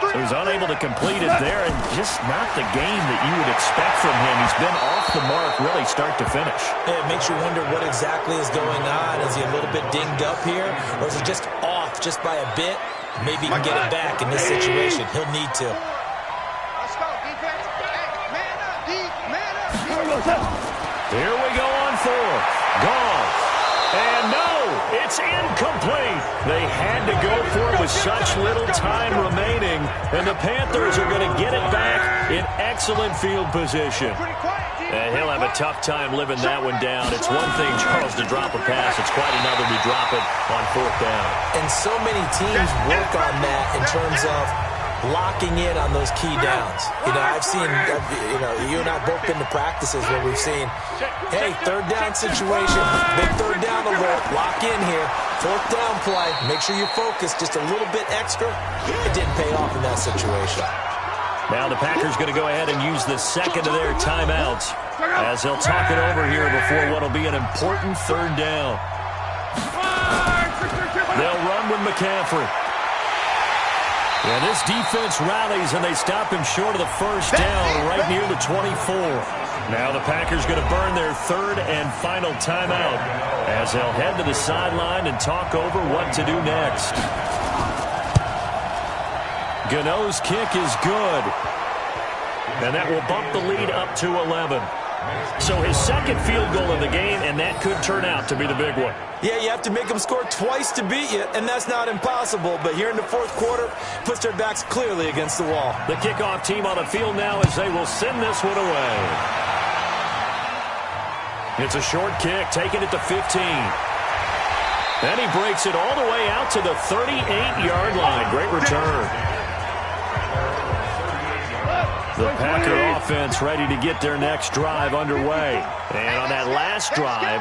So he's unable to complete it there, and just not the game that you would expect from him. He's been off the mark really start to finish. Yeah, it makes you wonder what exactly is going on. Is he a little bit dinged up here, or is he just off just by a bit? Maybe he can get it back in this situation. He'll need to. Let's go, defense. Hey, man up, D. Man up. Here we go on fourth. Gone. And no, it's incomplete. They had to go for it with such little time remaining, and the Panthers are going to get it back in excellent field position. And he'll have a tough time living that one down. It's one thing, Charles, to drop a pass. It's quite another to drop it on fourth down. And so many teams work on that in terms of locking in on those key downs. You know, I've seen, you and I both been to practices where we've seen, hey, third down situation, big third down alert, lock in here, fourth down play, make sure you focus just a little bit extra. It didn't pay off in that situation. Now the Packers going to go ahead and use the second of their timeouts as they'll talk it over here before what will be an important third down. They'll run with McCaffrey. Yeah, this defense rallies, and they stop him short of the first down right near the 24. Now the Packers going to burn their third and final timeout as they'll head to the sideline and talk over what to do next. Gano's kick is good, and that will bump the lead up to 11. So his second field goal of the game, and that could turn out to be the big one. Yeah, you have to make them score twice to beat you, and that's not impossible. But here in the fourth quarter, puts their backs clearly against the wall. The kickoff team on the field now as they will send this one away. It's a short kick, taking it to 15. And he breaks it all the way out to the 38-yard line. Great return. The Packer offense ready to get their next drive underway. And on that last drive,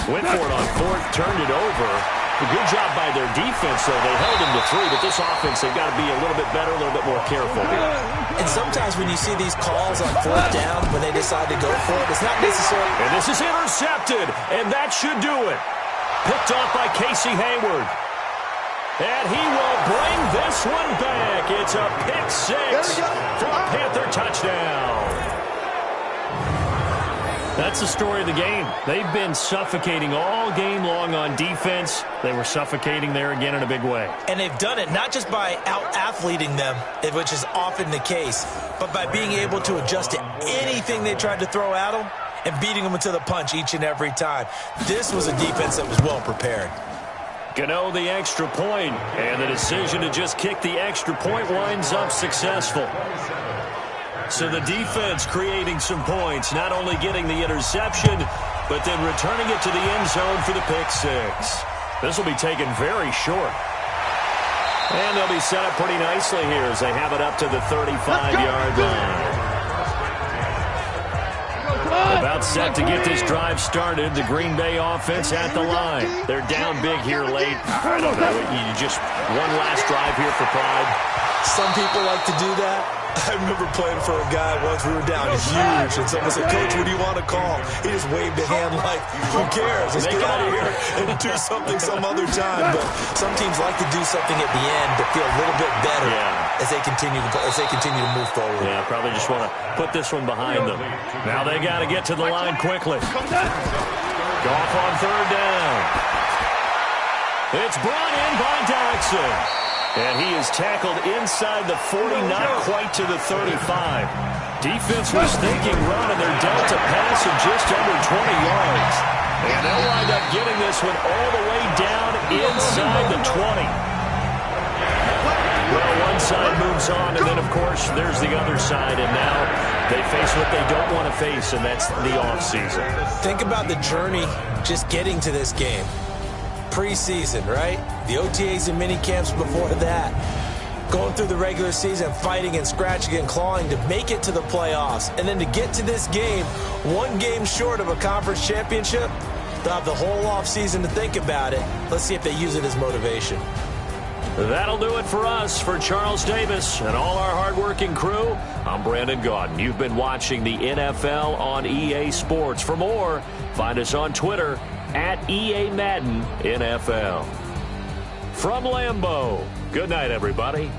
went for it on fourth, turned it over. A good job by their defense, though. They held him to 3, but this offense, they've got to be a little bit better, a little bit more careful here. And sometimes when you see these calls on fourth down, when they decide to go for it, it's not necessarily... And this is intercepted, and that should do it. Picked off by Casey Hayward. And he will bring this one back. It's a pick six for a Panther touchdown. That's the story of the game. They've been suffocating all game long on defense. They were suffocating there again in a big way. And they've done it not just by out-athleting them, which is often the case, but by being able to adjust to anything they tried to throw at them and beating them into the punch each and every time. This was a defense that was well prepared. Gano the extra point, and the decision to just kick the extra point winds up successful. So the defense creating some points, not only getting the interception, but then returning it to the end zone for the pick six. This will be taken very short. And they'll be set up pretty nicely here as they have it up to the 35-yard line. About set to get this drive started. The Green Bay offense at the line. They're down big here late. I don't know. You just one last drive here for pride. Some people like to do that. I remember playing for a guy once. We were down huge, and someone said, "Coach, what do you want to call?" He just waved a hand like, "Who cares? Let's get out of here and do something some other time." But some teams like to do something at the end to feel a little bit better as they continue to move forward. Yeah, probably just want to put this one behind them. Now they got to get to the line quickly. Goff on third down. It's brought in by Dodson. And he is tackled inside the 40, not quite to the 35. Defense was thinking run, and they're dealt a pass of just under 20 yards. And they'll wind up getting this one all the way down inside the 20. Well, one side moves on, and then, of course, there's the other side. And now they face what they don't want to face, and that's the offseason. Think about the journey just getting to this game. Preseason, right? The OTAs and mini camps before that. Going through the regular season, fighting and scratching and clawing to make it to the playoffs. And then to get to this game, one game short of a conference championship, they'll have the whole offseason to think about it. Let's see if they use it as motivation. That'll do it for us. For Charles Davis and all our hardworking crew, I'm Brandon Gaudin. You've been watching the NFL on EA Sports. For more, find us on Twitter at EA Madden NFL. From Lambeau, good night, everybody.